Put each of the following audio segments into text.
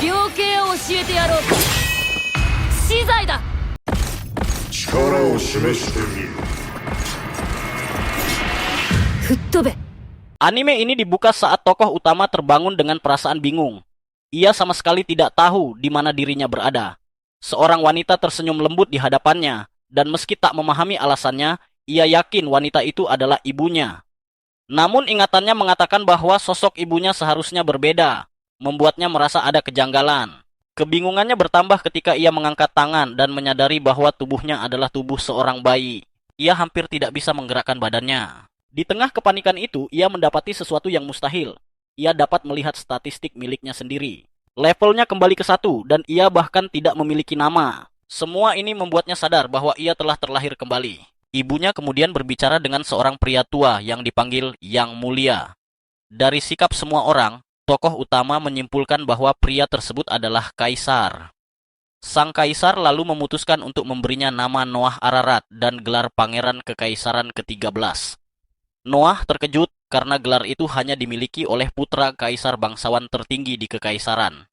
量刑を教えてやろう。死罪だ。力を示してみる。吹っ飛べ。 Anime ini dibuka saat tokoh utama terbangun dengan perasaan bingung. Ia sama sekali tidak tahu di mana dirinya berada. Seorang wanita tersenyum lembut di hadapannya, dan meski tak memahami alasannya, ia yakin wanita itu adalah ibunya. Namun ingatannya mengatakan bahwa sosok ibunya seharusnya berbeda, membuatnya merasa ada kejanggalan. Kebingungannya bertambah ketika ia mengangkat tangan dan menyadari bahwa tubuhnya adalah tubuh seorang bayi. Ia hampir tidak bisa menggerakkan badannya. Di tengah kepanikan itu, ia mendapati sesuatu yang mustahil. Ia dapat melihat statistik miliknya sendiri. Levelnya kembali ke 1 dan ia bahkan tidak memiliki nama. Semua ini membuatnya sadar bahwa ia telah terlahir kembali. Ibunya kemudian berbicara dengan seorang pria tua yang dipanggil Yang Mulia. Dari sikap semua orang, tokoh utama menyimpulkan bahwa pria tersebut adalah Kaisar. Sang Kaisar lalu memutuskan untuk memberinya nama Noah Ararat dan gelar Pangeran Kekaisaran ke-13. Noah terkejut karena gelar itu hanya dimiliki oleh putra kaisar bangsawan tertinggi di kekaisaran.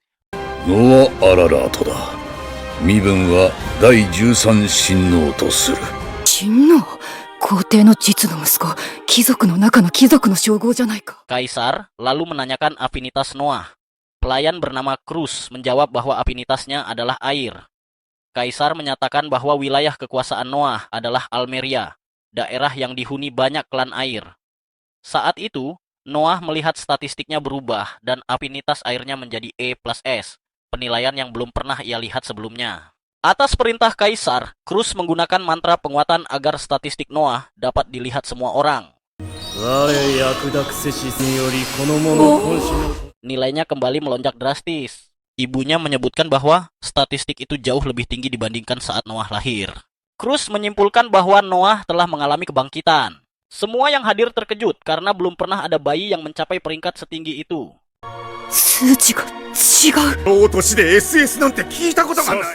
Noah Araratだ。身分は第13親王とする。親王、皇帝の実の息子、貴族の中の貴族の称号じゃないか。 Kaisar lalu menanyakan afinitas Noah. Pelayan bernama Cruz menjawab bahwa afinitasnya adalah air. Kaisar menyatakan bahwa wilayah kekuasaan Noah adalah Almeria, daerah yang dihuni banyak klan air. Saat itu, Noah melihat statistiknya berubah dan afinitas airnya menjadi E+S, penilaian yang belum pernah ia lihat sebelumnya. Atas perintah Kaisar, Cruz menggunakan mantra penguatan agar statistik Noah dapat dilihat semua orang. Nilainya kembali melonjak drastis. Ibunya menyebutkan bahwa statistik itu jauh lebih tinggi dibandingkan saat Noah lahir. Cruz menyimpulkan bahwa Noah telah mengalami kebangkitan. Semua yang hadir terkejut karena belum pernah ada bayi yang mencapai peringkat setinggi itu.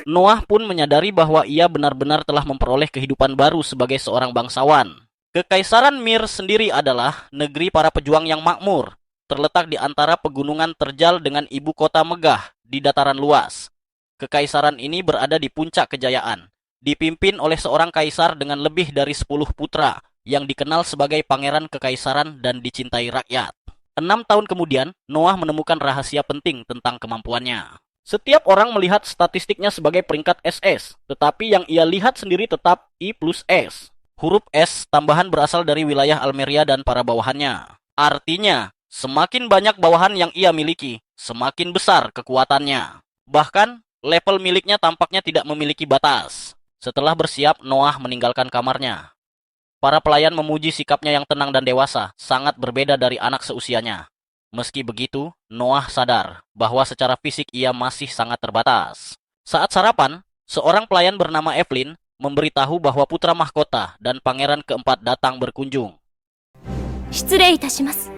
Noah pun menyadari bahwa ia benar-benar telah memperoleh kehidupan baru sebagai seorang bangsawan. Kekaisaran Mir sendiri adalah negeri para pejuang yang makmur, terletak di antara pegunungan terjal dengan ibu kota megah di dataran luas. Kekaisaran ini berada di puncak kejayaan, dipimpin oleh seorang kaisar dengan lebih dari 10 putra yang dikenal sebagai pangeran kekaisaran dan dicintai rakyat. 6 tahun kemudian, Noah menemukan rahasia penting tentang kemampuannya. Setiap orang melihat statistiknya sebagai peringkat SS, tetapi yang ia lihat sendiri tetap I+S. Huruf S tambahan berasal dari wilayah Almeria dan para bawahannya. Artinya, semakin banyak bawahan yang ia miliki, semakin besar kekuatannya. Bahkan, level miliknya tampaknya tidak memiliki batas. Setelah bersiap, Noah meninggalkan kamarnya. Para pelayan memuji sikapnya yang tenang dan dewasa, sangat berbeda dari anak seusianya. Meski begitu, Noah sadar bahwa secara fisik ia masih sangat terbatas. Saat sarapan, seorang pelayan bernama Evelyn memberitahu bahwa putra mahkota dan pangeran keempat datang berkunjung. 失礼いたします。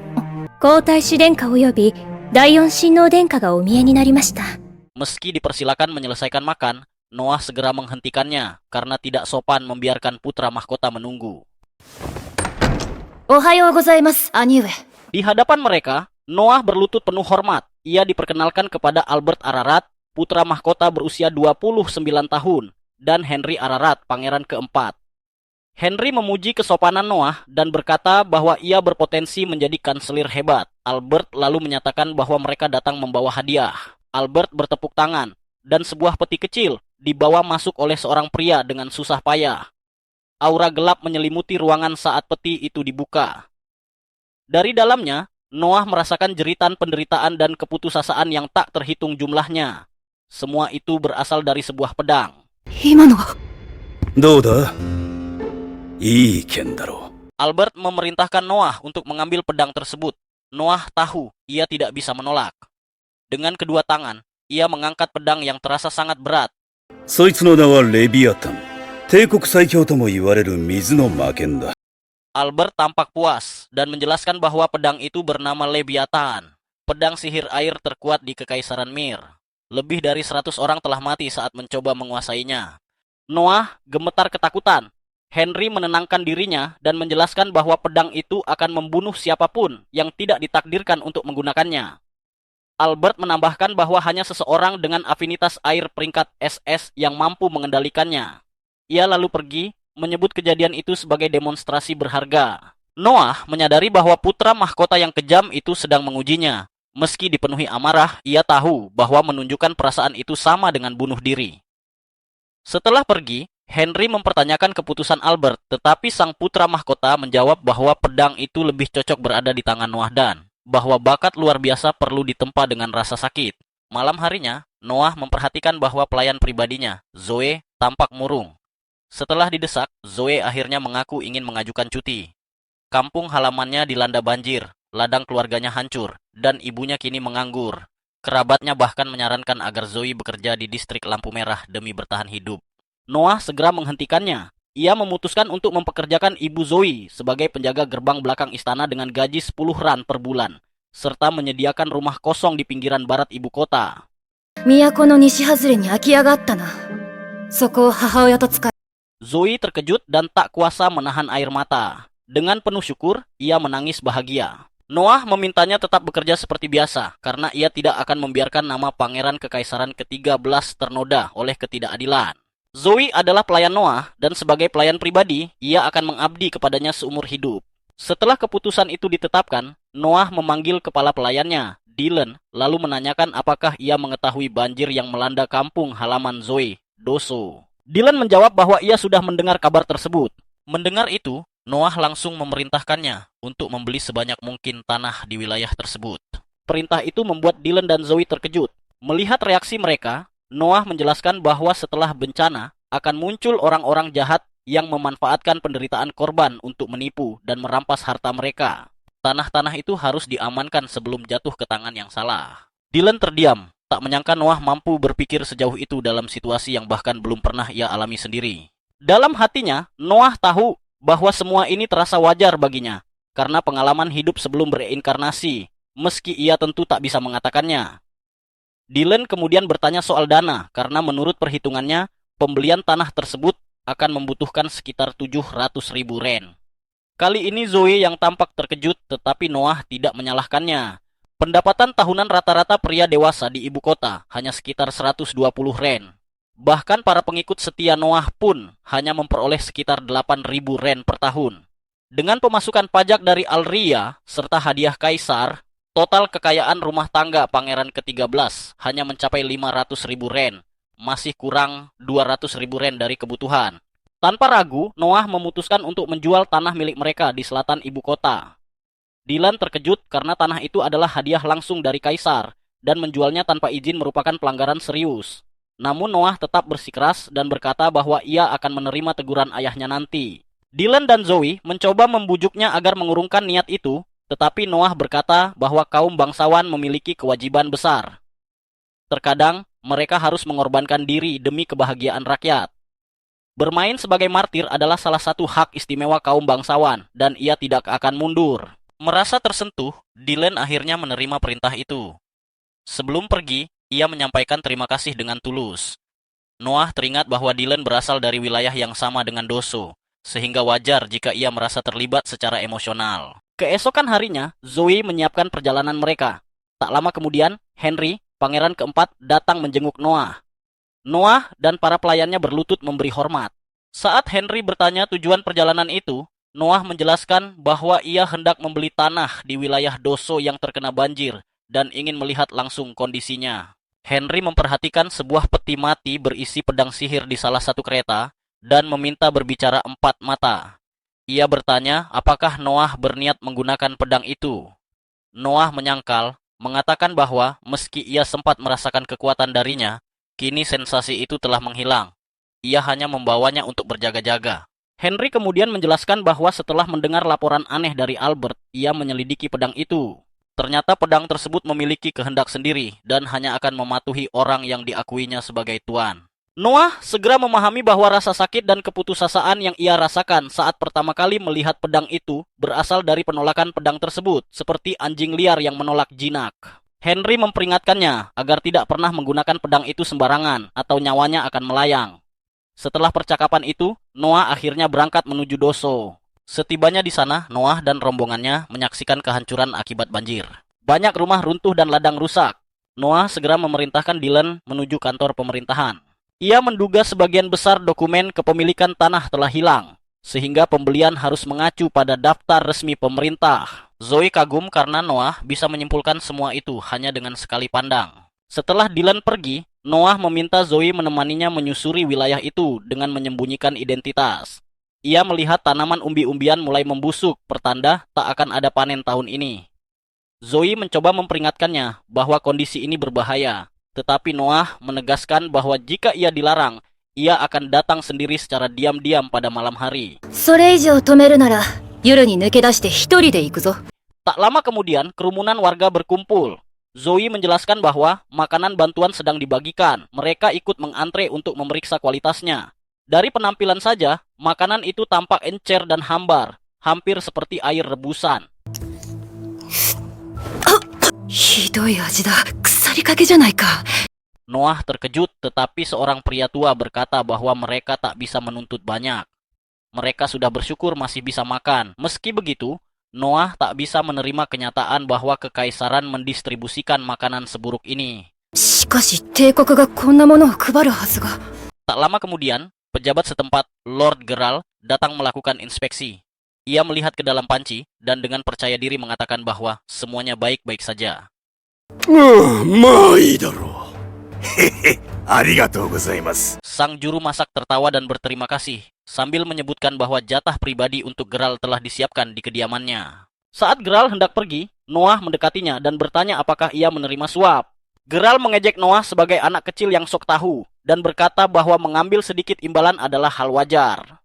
皇太子殿下及び第四親王殿下がお見えになりました。 Meski dipersilakan menyelesaikan makan, Noah segera menghentikannya karena tidak sopan membiarkan putra mahkota menunggu. おはようございます、兄上。 Di hadapan mereka, Noah berlutut penuh hormat. Ia diperkenalkan kepada Albert Ararat, putra mahkota berusia 29 tahun, dan Henry Ararat, pangeran keempat. Henry memuji kesopanan Noah dan berkata bahwa ia berpotensi menjadi kanselir hebat. Albert lalu menyatakan bahwa mereka datang membawa hadiah. Albert bertepuk tangan, dan sebuah peti kecil dibawa masuk oleh seorang pria dengan susah payah. Aura gelap menyelimuti ruangan saat peti itu dibuka. Dari dalamnya, Noah merasakan jeritan penderitaan dan keputusasaan yang tak terhitung jumlahnya. Semua itu berasal dari sebuah pedang. 今のは。どうだ？いい剣だろう。 Albert memerintahkan Noah untuk mengambil pedang tersebut. Noah tahu ia tidak bisa menolak. Dengan kedua tangan, ia mengangkat pedang yang terasa sangat berat. そいつの名はレビアタン。帝国最強とも言われる水の魔剣だ。 Albert tampak puas dan menjelaskan bahwa pedang itu bernama Leviathan, pedang sihir air terkuat di Kekaisaran Mir. Lebih dari 100 orang telah mati saat mencoba menguasainya. Noah gemetar ketakutan. Henry menenangkan dirinya dan menjelaskan bahwa pedang itu akan membunuh siapapun yang tidak ditakdirkan untuk menggunakannya. Albert menambahkan bahwa hanya seseorang dengan afinitas air peringkat SS yang mampu mengendalikannya. Ia lalu pergi, menyebut kejadian itu sebagai demonstrasi berharga. Noah menyadari bahwa putra mahkota yang kejam itu sedang mengujinya. Meski dipenuhi amarah, ia tahu bahwa menunjukkan perasaan itu sama dengan bunuh diri. Setelah pergi, Henry mempertanyakan keputusan Albert, tetapi sang putra mahkota menjawab bahwa pedang itu lebih cocok berada di tangan Noah dan bahwa bakat luar biasa perlu ditempa dengan rasa sakit. Malam harinya, Noah memperhatikan bahwa pelayan pribadinya, Zoe, tampak murung. Setelah didesak, Zoe akhirnya mengaku ingin mengajukan cuti. Kampung halamannya dilanda banjir, ladang keluarganya hancur, dan ibunya kini menganggur. Kerabatnya bahkan menyarankan agar Zoe bekerja di distrik lampu merah demi bertahan hidup. Noah segera menghentikannya. Ia memutuskan untuk mempekerjakan ibu Zoe sebagai penjaga gerbang belakang istana dengan gaji 10 ran per bulan, serta menyediakan rumah kosong di pinggiran barat ibu kota. 都の西外れに空き家があったな。そこを母親と使い。 Zoe terkejut dan tak kuasa menahan air mata. Dengan penuh syukur, ia menangis bahagia. Noah memintanya tetap bekerja seperti biasa, karena ia tidak akan membiarkan nama pangeran kekaisaran ke-13 ternoda oleh ketidakadilan. Zoe adalah pelayan Noah, dan sebagai pelayan pribadi, ia akan mengabdi kepadanya seumur hidup. Setelah keputusan itu ditetapkan, Noah memanggil kepala pelayannya, Dylan, lalu menanyakan apakah ia mengetahui banjir yang melanda kampung halaman Zoe, Doso. Dylan menjawab bahwa ia sudah mendengar kabar tersebut. Mendengar itu, Noah langsung memerintahkannya untuk membeli sebanyak mungkin tanah di wilayah tersebut. Perintah itu membuat Dylan dan Zoe terkejut. Melihat reaksi mereka, Noah menjelaskan bahwa setelah bencana akan muncul orang-orang jahat yang memanfaatkan penderitaan korban untuk menipu dan merampas harta mereka. Tanah-tanah itu harus diamankan sebelum jatuh ke tangan yang salah. Dylan terdiam, tak menyangka Noah mampu berpikir sejauh itu dalam situasi yang bahkan belum pernah ia alami sendiri. Dalam hatinya, Noah tahu bahwa semua ini terasa wajar baginya, karena pengalaman hidup sebelum bereinkarnasi, meski ia tentu tak bisa mengatakannya. Dylan kemudian bertanya soal dana, karena menurut perhitungannya, pembelian tanah tersebut akan membutuhkan sekitar 700.000 ren. Kali ini Zoe yang tampak terkejut, tetapi Noah tidak menyalahkannya. Pendapatan tahunan rata-rata pria dewasa di ibu kota hanya sekitar 120 ren. Bahkan para pengikut setia Noah pun hanya memperoleh sekitar 8.000 ren per tahun. Dengan pemasukan pajak dari Alria serta hadiah kaisar, total kekayaan rumah tangga pangeran ke-13 hanya mencapai 500.000 ren, masih kurang 200.000 ren dari kebutuhan. Tanpa ragu, Noah memutuskan untuk menjual tanah milik mereka di selatan ibu kota. Dylan terkejut karena tanah itu adalah hadiah langsung dari kaisar, dan menjualnya tanpa izin merupakan pelanggaran serius. Namun Noah tetap bersikeras dan berkata bahwa ia akan menerima teguran ayahnya nanti. Dylan dan Zoe mencoba membujuknya agar mengurungkan niat itu, tetapi Noah berkata bahwa kaum bangsawan memiliki kewajiban besar. Terkadang, mereka harus mengorbankan diri demi kebahagiaan rakyat. Bermain sebagai martir adalah salah satu hak istimewa kaum bangsawan, dan ia tidak akan mundur. Merasa tersentuh, Dylan akhirnya menerima perintah itu. Sebelum pergi, ia menyampaikan terima kasih dengan tulus. Noah teringat bahwa Dylan berasal dari wilayah yang sama dengan Doso, sehingga wajar jika ia merasa terlibat secara emosional. Keesokan harinya, Zoe menyiapkan perjalanan mereka. Tak lama kemudian, Henry, pangeran keempat, datang menjenguk Noah. Noah dan para pelayannya berlutut memberi hormat. Saat Henry bertanya tujuan perjalanan itu, Noah menjelaskan bahwa ia hendak membeli tanah di wilayah Doso yang terkena banjir dan ingin melihat langsung kondisinya. Henry memperhatikan sebuah peti mati berisi pedang sihir di salah satu kereta dan meminta berbicara 4 mata. Ia bertanya apakah Noah berniat menggunakan pedang itu. Noah menyangkal, mengatakan bahwa meski ia sempat merasakan kekuatan darinya, kini sensasi itu telah menghilang. Ia hanya membawanya untuk berjaga-jaga. Henry kemudian menjelaskan bahwa setelah mendengar laporan aneh dari Albert, ia menyelidiki pedang itu. Ternyata pedang tersebut memiliki kehendak sendiri dan hanya akan mematuhi orang yang diakuinya sebagai tuan. Noah segera memahami bahwa rasa sakit dan keputusasaan yang ia rasakan saat pertama kali melihat pedang itu berasal dari penolakan pedang tersebut, seperti anjing liar yang menolak jinak. Henry memperingatkannya agar tidak pernah menggunakan pedang itu sembarangan atau nyawanya akan melayang. Setelah percakapan itu, Noah akhirnya berangkat menuju Doso. Setibanya di sana, Noah dan rombongannya menyaksikan kehancuran akibat banjir. Banyak rumah runtuh dan ladang rusak. Noah segera memerintahkan Dylan menuju kantor pemerintahan. Ia menduga sebagian besar dokumen kepemilikan tanah telah hilang, sehingga pembelian harus mengacu pada daftar resmi pemerintah. Zoe kagum karena Noah bisa menyimpulkan semua itu hanya dengan sekali pandang. Setelah Dylan pergi, Noah meminta Zoe menemaninya menyusuri wilayah itu dengan menyembunyikan identitas. Ia melihat tanaman umbi-umbian mulai membusuk, pertanda tak akan ada panen tahun ini. Zoe mencoba memperingatkannya bahwa kondisi ini berbahaya, tetapi Noah menegaskan bahwa jika ia dilarang, ia akan datang sendiri secara diam-diam pada malam hari. それ以上止めるなら夜に抜け出して一人で行くぞ。 Tak lama kemudian, kerumunan warga berkumpul. Zoe menjelaskan bahwa makanan bantuan sedang dibagikan. Mereka ikut mengantre untuk memeriksa kualitasnya. Dari penampilan saja, makanan itu tampak encer dan hambar, hampir seperti air rebusan. ひどい味だ。腐りかけじゃないか。 Noah terkejut, tetapi seorang pria tua berkata bahwa mereka tak bisa menuntut banyak. Mereka sudah bersyukur masih bisa makan. Meski begitu, Noah tak bisa menerima kenyataan bahwa kekaisaran mendistribusikan makanan seburuk ini. しかし帝国がこんなものを配るはずが。 Tak lama kemudian, pejabat setempat, Lord Geralt, datang melakukan inspeksi. Ia melihat ke dalam panci dan dengan percaya diri mengatakan bahwa semuanya baik-baik saja. まあいいだろう。へへ、ありがとうございます。 Sang juru masak tertawa dan berterima kasih, sambil menyebutkan bahwa jatah pribadi untuk Geralt telah disiapkan di kediamannya. Saat Geralt hendak pergi, Noah mendekatinya dan bertanya apakah ia menerima suap. Geralt mengejek Noah sebagai anak kecil yang sok tahu, dan berkata bahwa mengambil sedikit imbalan adalah hal wajar.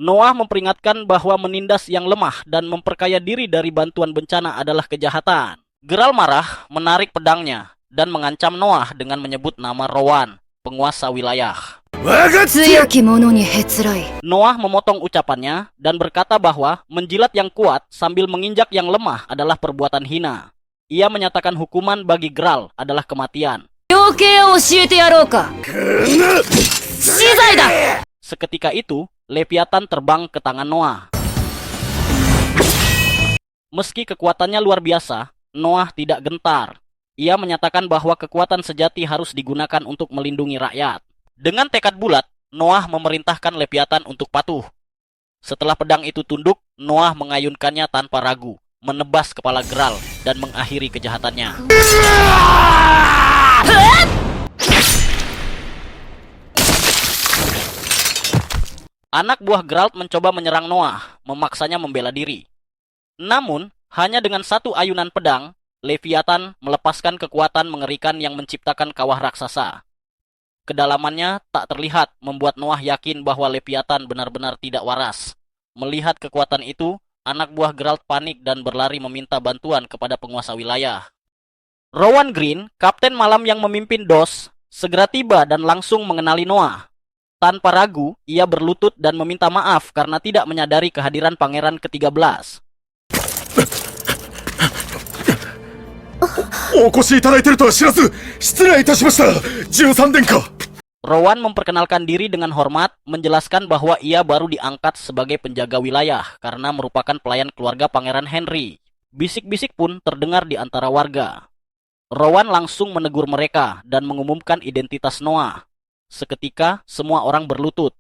Noah memperingatkan bahwa menindas yang lemah dan memperkaya diri dari bantuan bencana adalah kejahatan. Geralt marah, menarik pedangnya, dan mengancam Noah dengan menyebut nama Rowan, penguasa wilayah. 強き者にへつらい。 Noah memotong ucapannya dan berkata bahwa menjilat yang kuat sambil menginjak yang lemah adalah perbuatan hina. Ia menyatakan hukuman bagi Geralt adalah kematian. 量刑を教えてやろうか。死罪だ。 Seketika itu, Leviathan terbang ke tangan Noah. Meski kekuatannya luar biasa, Noah tidak gentar. Ia menyatakan bahwa kekuatan sejati harus digunakan untuk melindungi rakyat. Dengan tekad bulat, Noah memerintahkan Leviathan untuk patuh. Setelah pedang itu tunduk, Noah mengayunkannya tanpa ragu, menebas kepala Geralt dan mengakhiri kejahatannya. Anak buah Geralt mencoba menyerang Noah, memaksanya membela diri. Namun, hanya dengan satu ayunan pedang, Leviathan melepaskan kekuatan mengerikan yang menciptakan kawah raksasa. Kedalamannya tak terlihat, membuat Noah yakin bahwa Leviathan benar-benar tidak waras. Melihat kekuatan itu, anak buah Geralt panik dan berlari meminta bantuan kepada penguasa wilayah. Rowan Green, kapten malam yang memimpin DOS, segera tiba dan langsung mengenali Noah. Tanpa ragu, ia berlutut dan meminta maaf karena tidak menyadari kehadiran pangeran ke-13. お越しいただいているとは知らず、失礼いたしました。13殿下。 Rowan memperkenalkan diri dengan hormat, menjelaskan bahwa ia baru diangkat sebagai penjaga wilayah karena merupakan pelayan keluarga Pangeran Henry. Bisik-bisik pun terdengar di antara warga. Rowan langsung menegur mereka dan mengumumkan identitas Noah. Seketika, semua orang berlutut.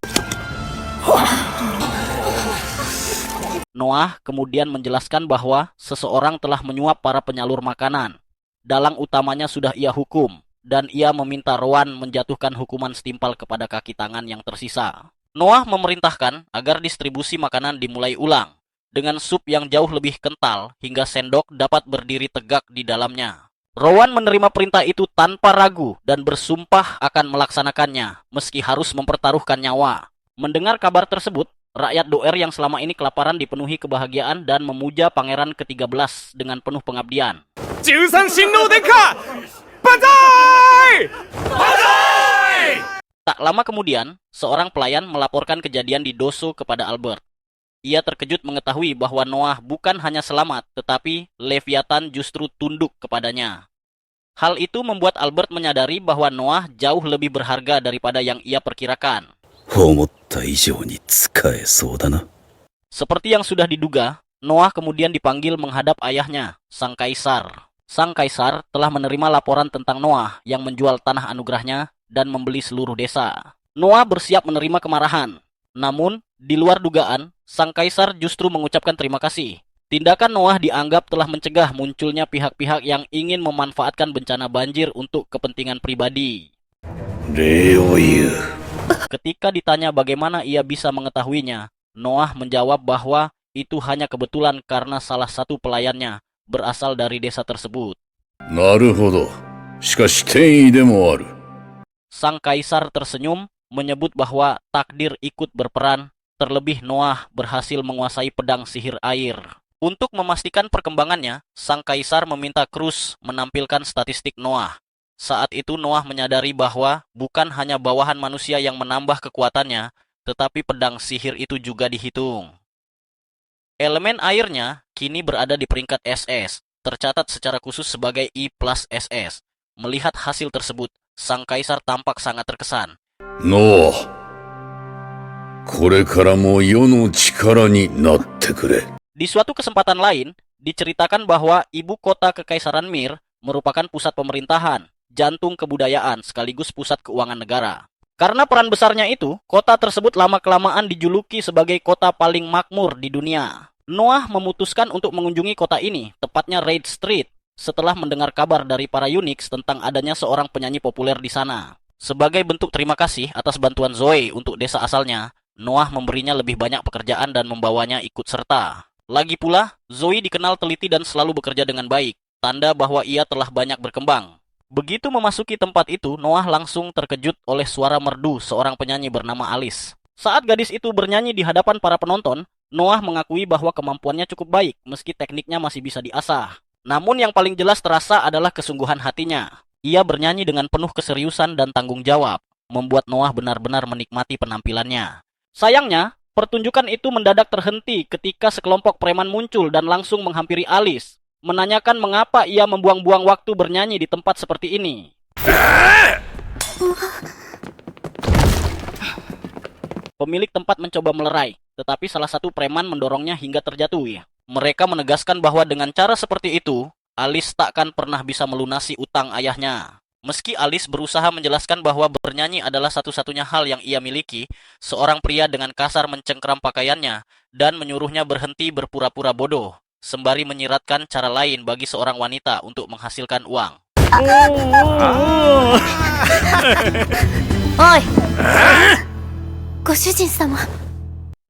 Noah kemudian menjelaskan bahwa seseorang telah menyuap para penyalur makanan. Dalang utamanya sudah ia hukum, dan ia meminta Rowan menjatuhkan hukuman setimpal kepada kaki tangan yang tersisa. Noah memerintahkan agar distribusi makanan dimulai ulang, dengan sup yang jauh lebih kental hingga sendok dapat berdiri tegak di dalamnya. Rowan menerima perintah itu tanpa ragu dan bersumpah akan melaksanakannya, meski harus mempertaruhkan nyawa. Mendengar kabar tersebut, rakyat Doer yang selama ini kelaparan dipenuhi kebahagiaan dan memuja Pangeran ke-13 dengan penuh pengabdian. 13神王殿下、万歳！万歳！ Tak lama kemudian, seorang pelayan melaporkan kejadian di Doso kepada Albert. Ia terkejut mengetahui bahwa Noah bukan hanya selamat, tetapi Leviathan justru tunduk kepadanya. Hal itu membuat Albert menyadari bahwa Noah jauh lebih berharga daripada yang ia perkirakan. 思った以上に使えそうだな。 Seperti yang sudah diduga, Noah kemudian dipanggil menghadap ayahnya, sang kaisar. Sang kaisar telah menerima laporan tentang Noah yang menjual tanah anugerahnya dan membeli seluruh desa. Noah bersiap menerima kemarahan. Namun, di luar dugaan, sang kaisar justru mengucapkan terima kasih. Tindakan Noah dianggap telah mencegah munculnya pihak-pihak yang ingin memanfaatkan bencana banjir untuk kepentingan pribadi. 礼を言う。 Ketika ditanya bagaimana ia bisa mengetahuinya, Noah menjawab bahwa itu hanya kebetulan karena salah satu pelayannya berasal dari desa tersebut. なるほど。しかし転移でもある。 Sang kaisar tersenyum, menyebut bahwa takdir ikut berperan, terlebih Noah berhasil menguasai pedang sihir air. Untuk memastikan perkembangannya, sang kaisar meminta Cruz menampilkan statistik Noah. Saat itu Noah menyadari bahwa bukan hanya bawahan manusia yang menambah kekuatannya, tetapi pedang sihir itu juga dihitung. Elemen airnya kini berada di peringkat SS, tercatat secara khusus sebagai I plus SS. Melihat hasil tersebut, sang kaisar tampak sangat terkesan. ノア、これからも世の力になってくれ。 Di suatu kesempatan lain, diceritakan bahwa ibu kota Kekaisaran Mir merupakan pusat pemerintahan, jantung kebudayaan, sekaligus pusat keuangan negara. Karena peran besarnya itu, kota tersebut lama-kelamaan dijuluki sebagai kota paling makmur di dunia. Noah memutuskan untuk mengunjungi kota ini, tepatnya Reid Street, setelah mendengar kabar dari para Unix tentang adanya seorang penyanyi populer di sana. Sebagai bentuk terima kasih atas bantuan Zoe untuk desa asalnya, Noah memberinya lebih banyak pekerjaan dan membawanya ikut serta. Lagi pula, Zoe dikenal teliti dan selalu bekerja dengan baik, tanda bahwa ia telah banyak berkembang. Begitu memasuki tempat itu, Noah langsung terkejut oleh suara merdu seorang penyanyi bernama Alice. Saat gadis itu bernyanyi di hadapan para penonton, Noah mengakui bahwa kemampuannya cukup baik meski tekniknya masih bisa diasah. Namun yang paling jelas terasa adalah kesungguhan hatinya. Ia bernyanyi dengan penuh keseriusan dan tanggung jawab, membuat Noah benar-benar menikmati penampilannya. Sayangnya, pertunjukan itu mendadak terhenti ketika sekelompok preman muncul dan langsung menghampiri Alice, menanyakan mengapa ia membuang-buang waktu bernyanyi di tempat seperti ini. Pemilik tempat mencoba melerai, tetapi salah satu preman mendorongnya hingga terjatuh. Mereka menegaskan bahwa dengan cara seperti itu, Alice takkan pernah bisa melunasi utang ayahnya. Meski Alice berusaha menjelaskan bahwa bernyanyi adalah satu-satunya hal yang ia miliki, seorang pria dengan kasar mencengkram pakaiannya dan menyuruhnya berhenti berpura-pura bodoh, sembari menyiratkan cara lain bagi seorang wanita untuk menghasilkan uang. Oi! Goshujin sama.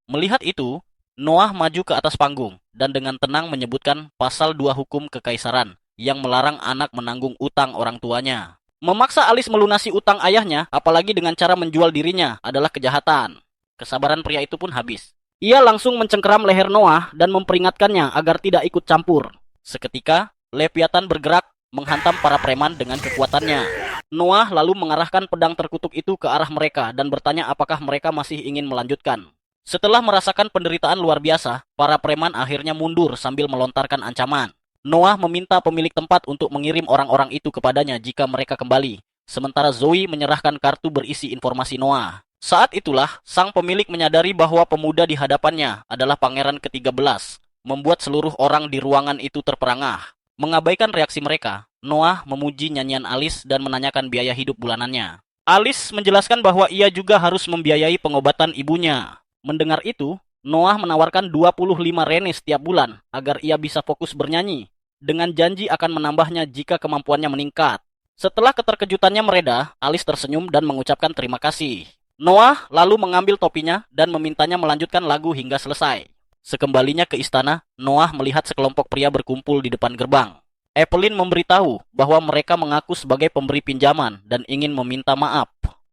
Melihat itu, Noah maju ke atas panggung dan dengan tenang menyebutkan pasal 2 hukum kekaisaran yang melarang anak menanggung utang orang tuanya. Memaksa Alice melunasi utang ayahnya, apalagi dengan cara menjual dirinya, adalah kejahatan. Kesabaran pria itu pun habis. Ia langsung mencengkeram leher Noah dan memperingatkannya agar tidak ikut campur. Seketika, Leviathan bergerak menghantam para preman dengan kekuatannya. Noah lalu mengarahkan pedang terkutuk itu ke arah mereka dan bertanya apakah mereka masih ingin melanjutkan. Setelah merasakan penderitaan luar biasa, para preman akhirnya mundur sambil melontarkan ancaman. Noah meminta pemilik tempat untuk mengirim orang-orang itu kepadanya jika mereka kembali, sementara Zoe menyerahkan kartu berisi informasi Noah. Saat itulah, sang pemilik menyadari bahwa pemuda di hadapannya adalah pangeran ke-13, membuat seluruh orang di ruangan itu terperangah. Mengabaikan reaksi mereka, Noah memuji nyanyian Alice dan menanyakan biaya hidup bulanannya. Alice menjelaskan bahwa ia juga harus membiayai pengobatan ibunya. Mendengar itu, Noah menawarkan 25 rene setiap bulan agar ia bisa fokus bernyanyi, dengan janji akan menambahnya jika kemampuannya meningkat. Setelah keterkejutannya mereda, Alice tersenyum dan mengucapkan terima kasih. Noah lalu mengambil topinya dan memintanya melanjutkan lagu hingga selesai. Sekembalinya ke istana, Noah melihat sekelompok pria berkumpul di depan gerbang. Evelyn memberitahu bahwa mereka mengaku sebagai pemberi pinjaman dan ingin meminta maaf.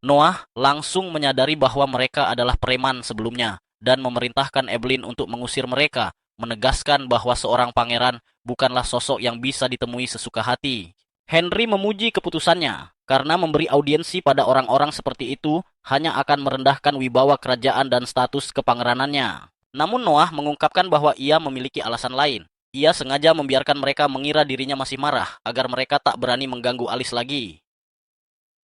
Noah langsung menyadari bahwa mereka adalah preman sebelumnya dan memerintahkan Evelyn untuk mengusir mereka, menegaskan bahwa seorang pangeran bukanlah sosok yang bisa ditemui sesuka hati. Henry memuji keputusannya karena memberi audiensi pada orang-orang seperti itu hanya akan merendahkan wibawa kerajaan dan status kepangeranannya. Namun Noah mengungkapkan bahwa ia memiliki alasan lain. Ia sengaja membiarkan mereka mengira dirinya masih marah agar mereka tak berani mengganggu Alice lagi.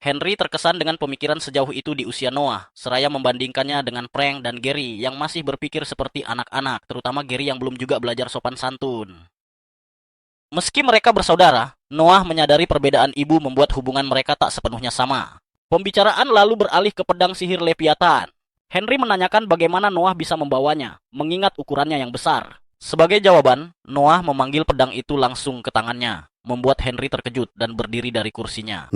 Henry terkesan dengan pemikiran sejauh itu di usia Noah, seraya membandingkannya dengan Frank dan Gary yang masih berpikir seperti anak-anak, terutama Gary yang belum juga belajar sopan santun. Meski mereka bersaudara, Noah menyadari perbedaan ibu membuat hubungan mereka tak sepenuhnya sama. Pembicaraan lalu beralih ke pedang sihir Leviathan. Henry menanyakan bagaimana Noah bisa membawanya, mengingat ukurannya yang besar. Sebagai jawaban, Noah memanggil pedang itu langsung ke tangannya, membuat Henry terkejut dan berdiri dari kursinya.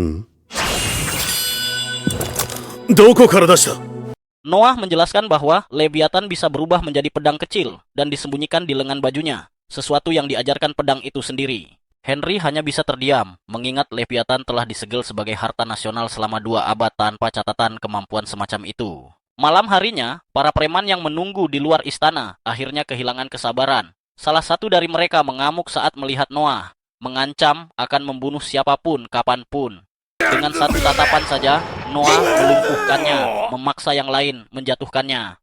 Noah menjelaskan bahwa Leviathan bisa berubah menjadi pedang kecil dan disembunyikan di lengan bajunya, sesuatu yang diajarkan pedang itu sendiri. Henry hanya bisa terdiam, mengingat Leviathan telah disegel sebagai harta nasional selama 2 abad tanpa catatan kemampuan semacam itu. Malam harinya, para preman yang menunggu di luar istana akhirnya kehilangan kesabaran. Salah satu dari mereka mengamuk saat melihat Noah, mengancam akan membunuh siapapun kapanpun. Dengan satu tatapan saja, Noah melumpuhkannya, memaksa yang lain menjatuhkannya.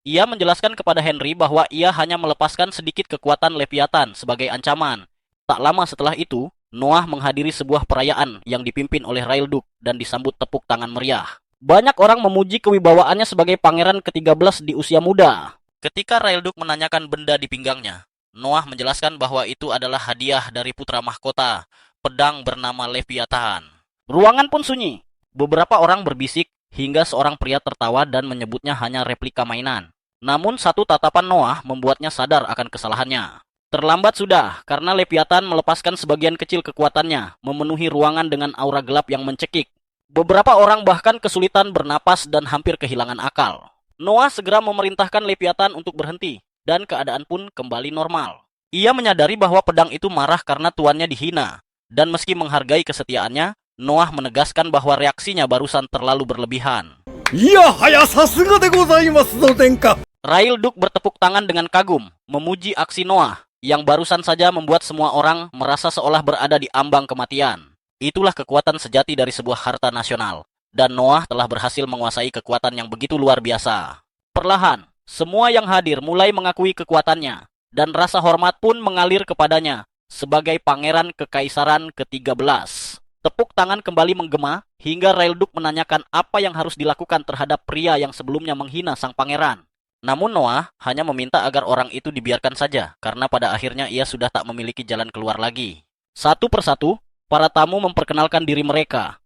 Ia menjelaskan kepada Henry bahwa ia hanya melepaskan sedikit kekuatan Leviathan sebagai ancaman. Tak lama setelah itu, Noah menghadiri sebuah perayaan yang dipimpin oleh Railduk dan disambut tepuk tangan meriah. Banyak orang memuji kewibawaannya sebagai pangeran ke-13 di usia muda. Ketika Railduk menanyakan benda di pinggangnya, Noah menjelaskan bahwa itu adalah hadiah dari putra mahkota, pedang bernama Leviathan. Ruangan pun sunyi. Beberapa orang berbisik hingga seorang pria tertawa dan menyebutnya hanya replika mainan. Namun satu tatapan Noah membuatnya sadar akan kesalahannya. Terlambat sudah, karena Leviathan melepaskan sebagian kecil kekuatannya, memenuhi ruangan dengan aura gelap yang mencekik. Beberapa orang bahkan kesulitan bernapas dan hampir kehilangan akal. Noah segera memerintahkan Leviathan untuk berhenti, dan keadaan pun kembali normal. Ia menyadari bahwa pedang itu marah karena tuannya dihina, dan meski menghargai kesetiaannya, Noah menegaskan bahwa reaksinya barusan terlalu berlebihan. Railduk bertepuk tangan dengan kagum, memuji aksi Noah, yang barusan saja membuat semua orang merasa seolah berada di ambang kematian. Itulah kekuatan sejati dari sebuah harta nasional, dan Noah telah berhasil menguasai kekuatan yang begitu luar biasa. Perlahan, semua yang hadir mulai mengakui kekuatannya, dan rasa hormat pun mengalir kepadanya sebagai pangeran kekaisaran ke-13. Tepuk tangan kembali menggema, hingga Railduk menanyakan apa yang harus dilakukan terhadap pria yang sebelumnya menghina sang pangeran. Namun Noah hanya meminta agar orang itu dibiarkan saja, karena pada akhirnya ia sudah tak memiliki jalan keluar lagi. Satu persatu, para tamu memperkenalkan diri mereka.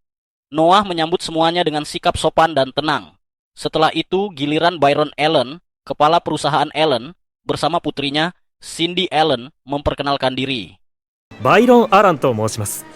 Noah menyambut semuanya dengan sikap sopan dan tenang. Setelah itu, giliran Byron Allen, kepala perusahaan Allen, bersama putrinya, Cindy Allen, memperkenalkan diri. Byron Allen と申します。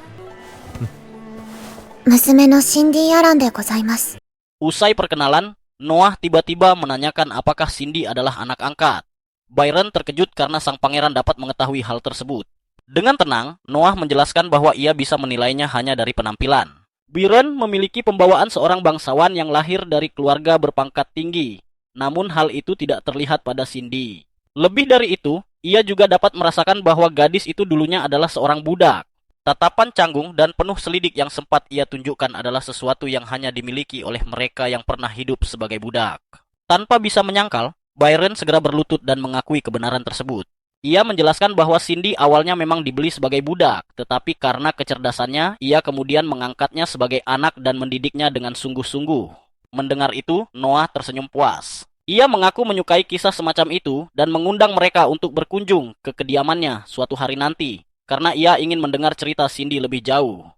娘のシンディ・アランでございます。 Usai perkenalan, Noah tiba-tiba menanyakan apakah Cindy adalah anak angkat. Byron terkejut karena sang pangeran dapat mengetahui hal tersebut. Dengan tenang, Noah menjelaskan bahwa ia bisa menilainya hanya dari penampilan. Byron memiliki pembawaan seorang bangsawan yang lahir dari keluarga berpangkat tinggi. Namun hal itu tidak terlihat pada Cindy. Lebih dari itu, ia juga dapat merasakan bahwa gadis itu dulunya adalah seorang budak. Tatapan canggung dan penuh selidik yang sempat ia tunjukkan adalah sesuatu yang hanya dimiliki oleh mereka yang pernah hidup sebagai budak. Tanpa bisa menyangkal, Byron segera berlutut dan mengakui kebenaran tersebut. Ia menjelaskan bahwa Cindy awalnya memang dibeli sebagai budak, tetapi karena kecerdasannya, ia kemudian mengangkatnya sebagai anak dan mendidiknya dengan sungguh-sungguh. Mendengar itu, Noah tersenyum puas. Ia mengaku menyukai kisah semacam itu dan mengundang mereka untuk berkunjung ke kediamannya suatu hari nanti, karena ia ingin mendengar cerita Cindy lebih jauh.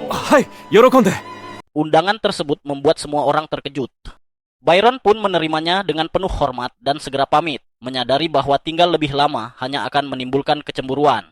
Hai, yorokonde. Undangan tersebut membuat semua orang terkejut. Byron pun menerimanya dengan penuh hormat dan segera pamit, menyadari bahwa tinggal lebih lama hanya akan menimbulkan kecemburuan.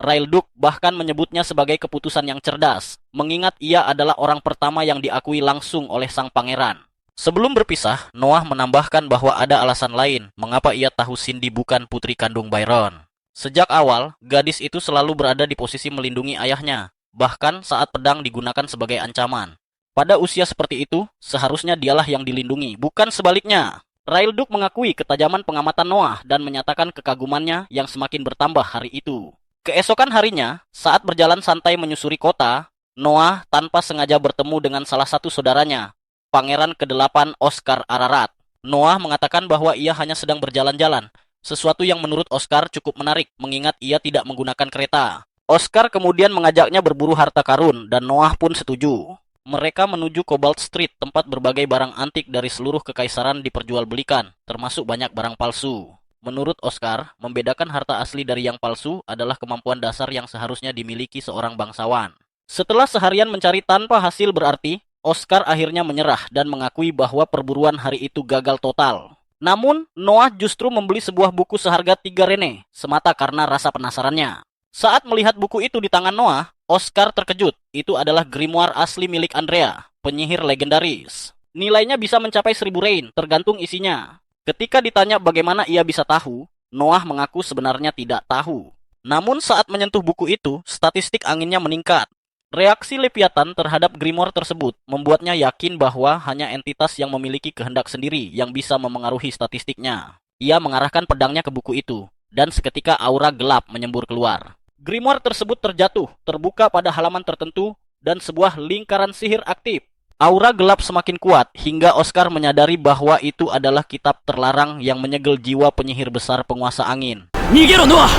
Railduk bahkan menyebutnya sebagai keputusan yang cerdas, mengingat ia adalah orang pertama yang diakui langsung oleh sang pangeran. Sebelum berpisah, Noah menambahkan bahwa ada alasan lain mengapa ia tahu Cindy bukan putri kandung Byron. Sejak awal, gadis itu selalu berada di posisi melindungi ayahnya, bahkan saat pedang digunakan sebagai ancaman. Pada usia seperti itu, seharusnya dialah yang dilindungi, bukan sebaliknya. Railduk mengakui ketajaman pengamatan Noah dan menyatakan kekagumannya yang semakin bertambah hari itu. Keesokan harinya, saat berjalan santai menyusuri kota, Noah tanpa sengaja bertemu dengan salah satu saudaranya, Pangeran ke-8 Oscar Ararat. Noah mengatakan bahwa ia hanya sedang berjalan-jalan, sesuatu yang menurut Oscar cukup menarik mengingat ia tidak menggunakan kereta. Oscar kemudian mengajaknya berburu harta karun dan Noah pun setuju. Mereka menuju Cobalt Street, tempat berbagai barang antik dari seluruh kekaisaran diperjualbelikan, termasuk banyak barang palsu. Menurut Oscar, membedakan harta asli dari yang palsu adalah kemampuan dasar yang seharusnya dimiliki seorang bangsawan. Setelah seharian mencari tanpa hasil berarti, Oscar akhirnya menyerah dan mengakui bahwa perburuan hari itu gagal total. Namun, Noah justru membeli sebuah buku seharga 3 rene, semata karena rasa penasarannya. Saat melihat buku itu di tangan Noah, Oscar terkejut. Itu adalah grimoire asli milik Andrea, penyihir legendaris. Nilainya bisa mencapai 1000 rein, tergantung isinya. Ketika ditanya bagaimana ia bisa tahu, Noah mengaku sebenarnya tidak tahu. Namun saat menyentuh buku itu, statistik anginnya meningkat. Reaksi Leviathan terhadap grimoire tersebut membuatnya yakin bahwa hanya entitas yang memiliki kehendak sendiri yang bisa memengaruhi statistiknya. Ia mengarahkan pedangnya ke buku itu, dan seketika aura gelap menyembur keluar. Grimoire tersebut terjatuh, terbuka pada halaman tertentu, dan sebuah lingkaran sihir aktif. Aura gelap semakin kuat, hingga Oscar menyadari bahwa itu adalah kitab terlarang yang menyegel jiwa penyihir besar penguasa angin. Nigero Noah!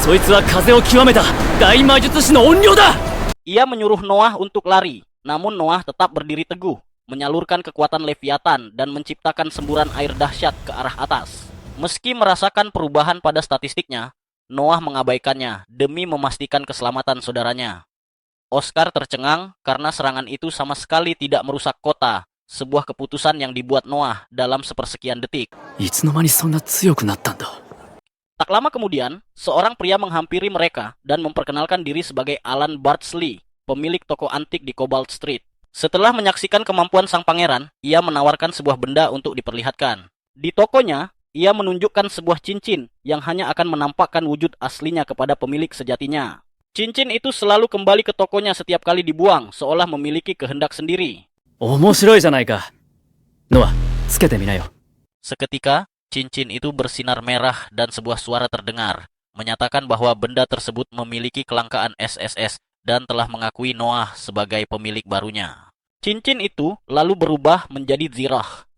Soitsu wa kaze o kiwameta dai maijutsu no onryo da! Ia menyuruh Noah untuk lari, namun Noah tetap berdiri teguh, menyalurkan kekuatan Leviathan dan menciptakan semburan air dahsyat ke arah atas. Meski merasakan perubahan pada statistiknya, Noah mengabaikannya demi memastikan keselamatan saudaranya. Oscar tercengang karena serangan itu sama sekali tidak merusak kota, sebuah keputusan yang dibuat Noah dalam sepersekian detik. Tak lama kemudian, seorang pria menghampiri mereka dan memperkenalkan diri sebagai Alan Bardsley, pemilik toko antik di Cobalt Street. Setelah menyaksikan kemampuan sang pangeran, ia menawarkan sebuah benda untuk diperlihatkan. Di tokonya, ia menunjukkan sebuah cincin yang hanya akan menampakkan wujud aslinya kepada pemilik sejatinya. Cincin itu selalu kembali ke tokonya setiap kali dibuang, seolah memiliki kehendak sendiri. Omoshiroi janai ka. Noah, tsukete minayo. Seketika, cincin itu bersinar merah dan sebuah suara terdengar, menyatakan bahwa benda tersebut memiliki kelangkaan SSS dan telah mengakui Noah sebagai pemilik barunya. Cincin itu lalu berubah menjadi zirah.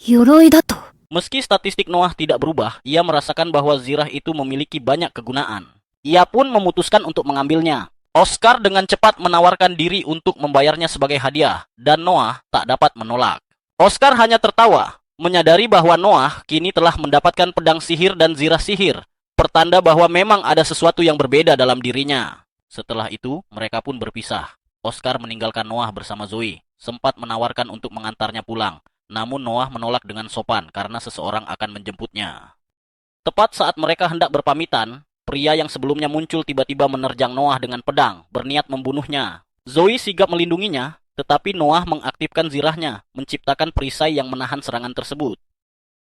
Yoroi da to. Meski statistik Noah tidak berubah, ia merasakan bahwa zirah itu memiliki banyak kegunaan. Ia pun memutuskan untuk mengambilnya. Oscar dengan cepat menawarkan diri untuk membayarnya sebagai hadiah, dan Noah tak dapat menolak. Oscar hanya tertawa, menyadari bahwa Noah kini telah mendapatkan pedang sihir dan zirah sihir, pertanda bahwa memang ada sesuatu yang berbeda dalam dirinya. Setelah itu, mereka pun berpisah. Oscar meninggalkan Noah bersama Zoe, sempat menawarkan untuk mengantarnya pulang. Namun Noah menolak dengan sopan karena seseorang akan menjemputnya. Tepat saat mereka hendak berpamitan, pria yang sebelumnya muncul tiba-tiba menerjang Noah dengan pedang, berniat membunuhnya. Zoe sigap melindunginya, tetapi Noah mengaktifkan zirahnya, menciptakan perisai yang menahan serangan tersebut.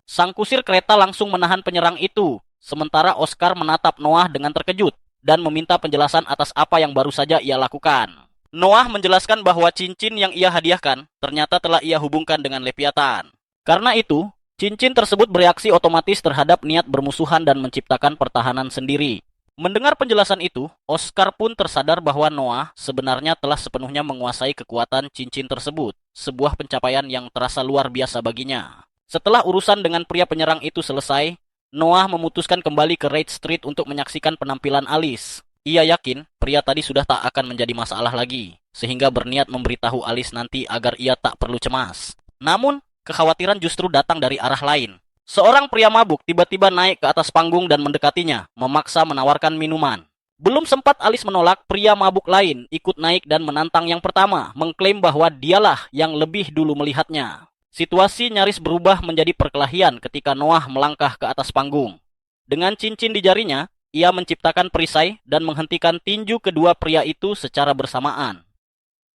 Sang kusir kereta langsung menahan penyerang itu, sementara Oscar menatap Noah dengan terkejut dan meminta penjelasan atas apa yang baru saja ia lakukan. Noah menjelaskan bahwa cincin yang ia hadiahkan ternyata telah ia hubungkan dengan Leviathan. Karena itu, cincin tersebut bereaksi otomatis terhadap niat bermusuhan dan menciptakan pertahanan sendiri. Mendengar penjelasan itu, Oscar pun tersadar bahwa Noah sebenarnya telah sepenuhnya menguasai kekuatan cincin tersebut, sebuah pencapaian yang terasa luar biasa baginya. Setelah urusan dengan pria penyerang itu selesai, Noah memutuskan kembali ke Reid Street untuk menyaksikan penampilan Alice. Ia yakin pria tadi sudah tak akan menjadi masalah lagi, sehingga berniat memberitahu Alice nanti agar ia tak perlu cemas. Namun, kekhawatiran justru datang dari arah lain. Seorang pria mabuk tiba-tiba naik ke atas panggung dan mendekatinya, memaksa menawarkan minuman. Belum sempat Alice menolak, pria mabuk lain ikut naik dan menantang yang pertama, mengklaim bahwa dialah yang lebih dulu melihatnya. Situasi nyaris berubah menjadi perkelahian ketika Noah melangkah ke atas panggung. Dengan cincin di jarinya, ia menciptakan perisai dan menghentikan tinju kedua pria itu secara bersamaan.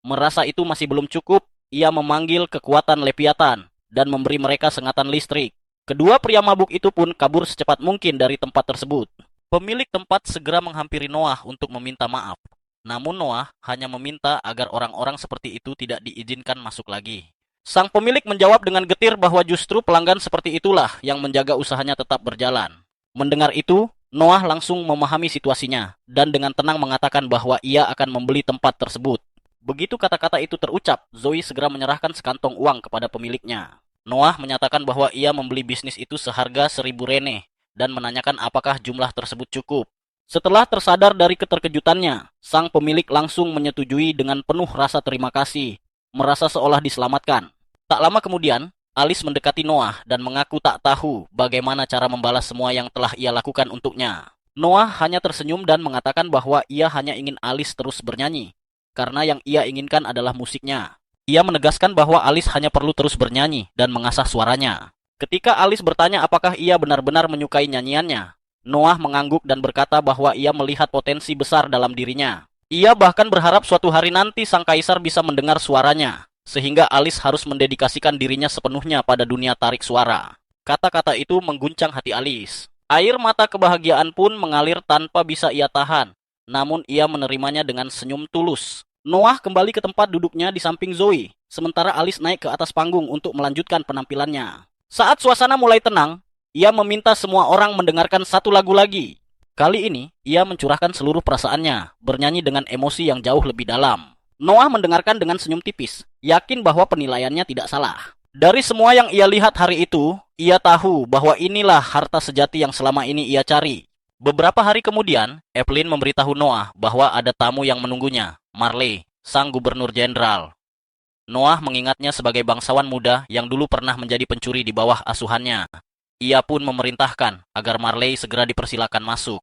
Merasa itu masih belum cukup, ia memanggil kekuatan Leviathan dan memberi mereka sengatan listrik. Kedua pria mabuk itu pun kabur secepat mungkin dari tempat tersebut. Pemilik tempat segera menghampiri Noah untuk meminta maaf. Namun Noah hanya meminta agar orang-orang seperti itu tidak diizinkan masuk lagi. Sang pemilik menjawab dengan getir bahwa justru pelanggan seperti itulah yang menjaga usahanya tetap berjalan. Mendengar itu, Noah langsung memahami situasinya dan dengan tenang mengatakan bahwa ia akan membeli tempat tersebut. Begitu kata-kata itu terucap, Zoe segera menyerahkan sekantong uang kepada pemiliknya. Noah menyatakan bahwa ia membeli bisnis itu seharga 1000 rene dan menanyakan apakah jumlah tersebut cukup. Setelah tersadar dari keterkejutannya, sang pemilik langsung menyetujui dengan penuh rasa terima kasih, merasa seolah diselamatkan. Tak lama kemudian, Alice mendekati Noah dan mengaku tak tahu bagaimana cara membalas semua yang telah ia lakukan untuknya. Noah hanya tersenyum dan mengatakan bahwa ia hanya ingin Alice terus bernyanyi, karena yang ia inginkan adalah musiknya. Ia menegaskan bahwa Alice hanya perlu terus bernyanyi dan mengasah suaranya. Ketika Alice bertanya apakah ia benar-benar menyukai nyanyiannya, Noah mengangguk dan berkata bahwa ia melihat potensi besar dalam dirinya. Ia bahkan berharap suatu hari nanti sang kaisar bisa mendengar suaranya, sehingga Alice harus mendedikasikan dirinya sepenuhnya pada dunia tarik suara. Kata-kata itu mengguncang hati Alice. Air mata kebahagiaan pun mengalir tanpa bisa ia tahan, namun ia menerimanya dengan senyum tulus. Noah kembali ke tempat duduknya di samping Zoe, sementara Alice naik ke atas panggung untuk melanjutkan penampilannya. Saat suasana mulai tenang, ia meminta semua orang mendengarkan satu lagu lagi. Kali ini, ia mencurahkan seluruh perasaannya, bernyanyi dengan emosi yang jauh lebih dalam. Noah mendengarkan dengan senyum tipis, yakin bahwa penilaiannya tidak salah. Dari semua yang ia lihat hari itu, ia tahu bahwa inilah harta sejati yang selama ini ia cari. Beberapa hari kemudian, Evelyn memberitahu Noah bahwa ada tamu yang menunggunya, Marley, sang gubernur jenderal. Noah mengingatnya sebagai bangsawan muda yang dulu pernah menjadi pencuri di bawah asuhannya. Ia pun memerintahkan agar Marley segera dipersilakan masuk.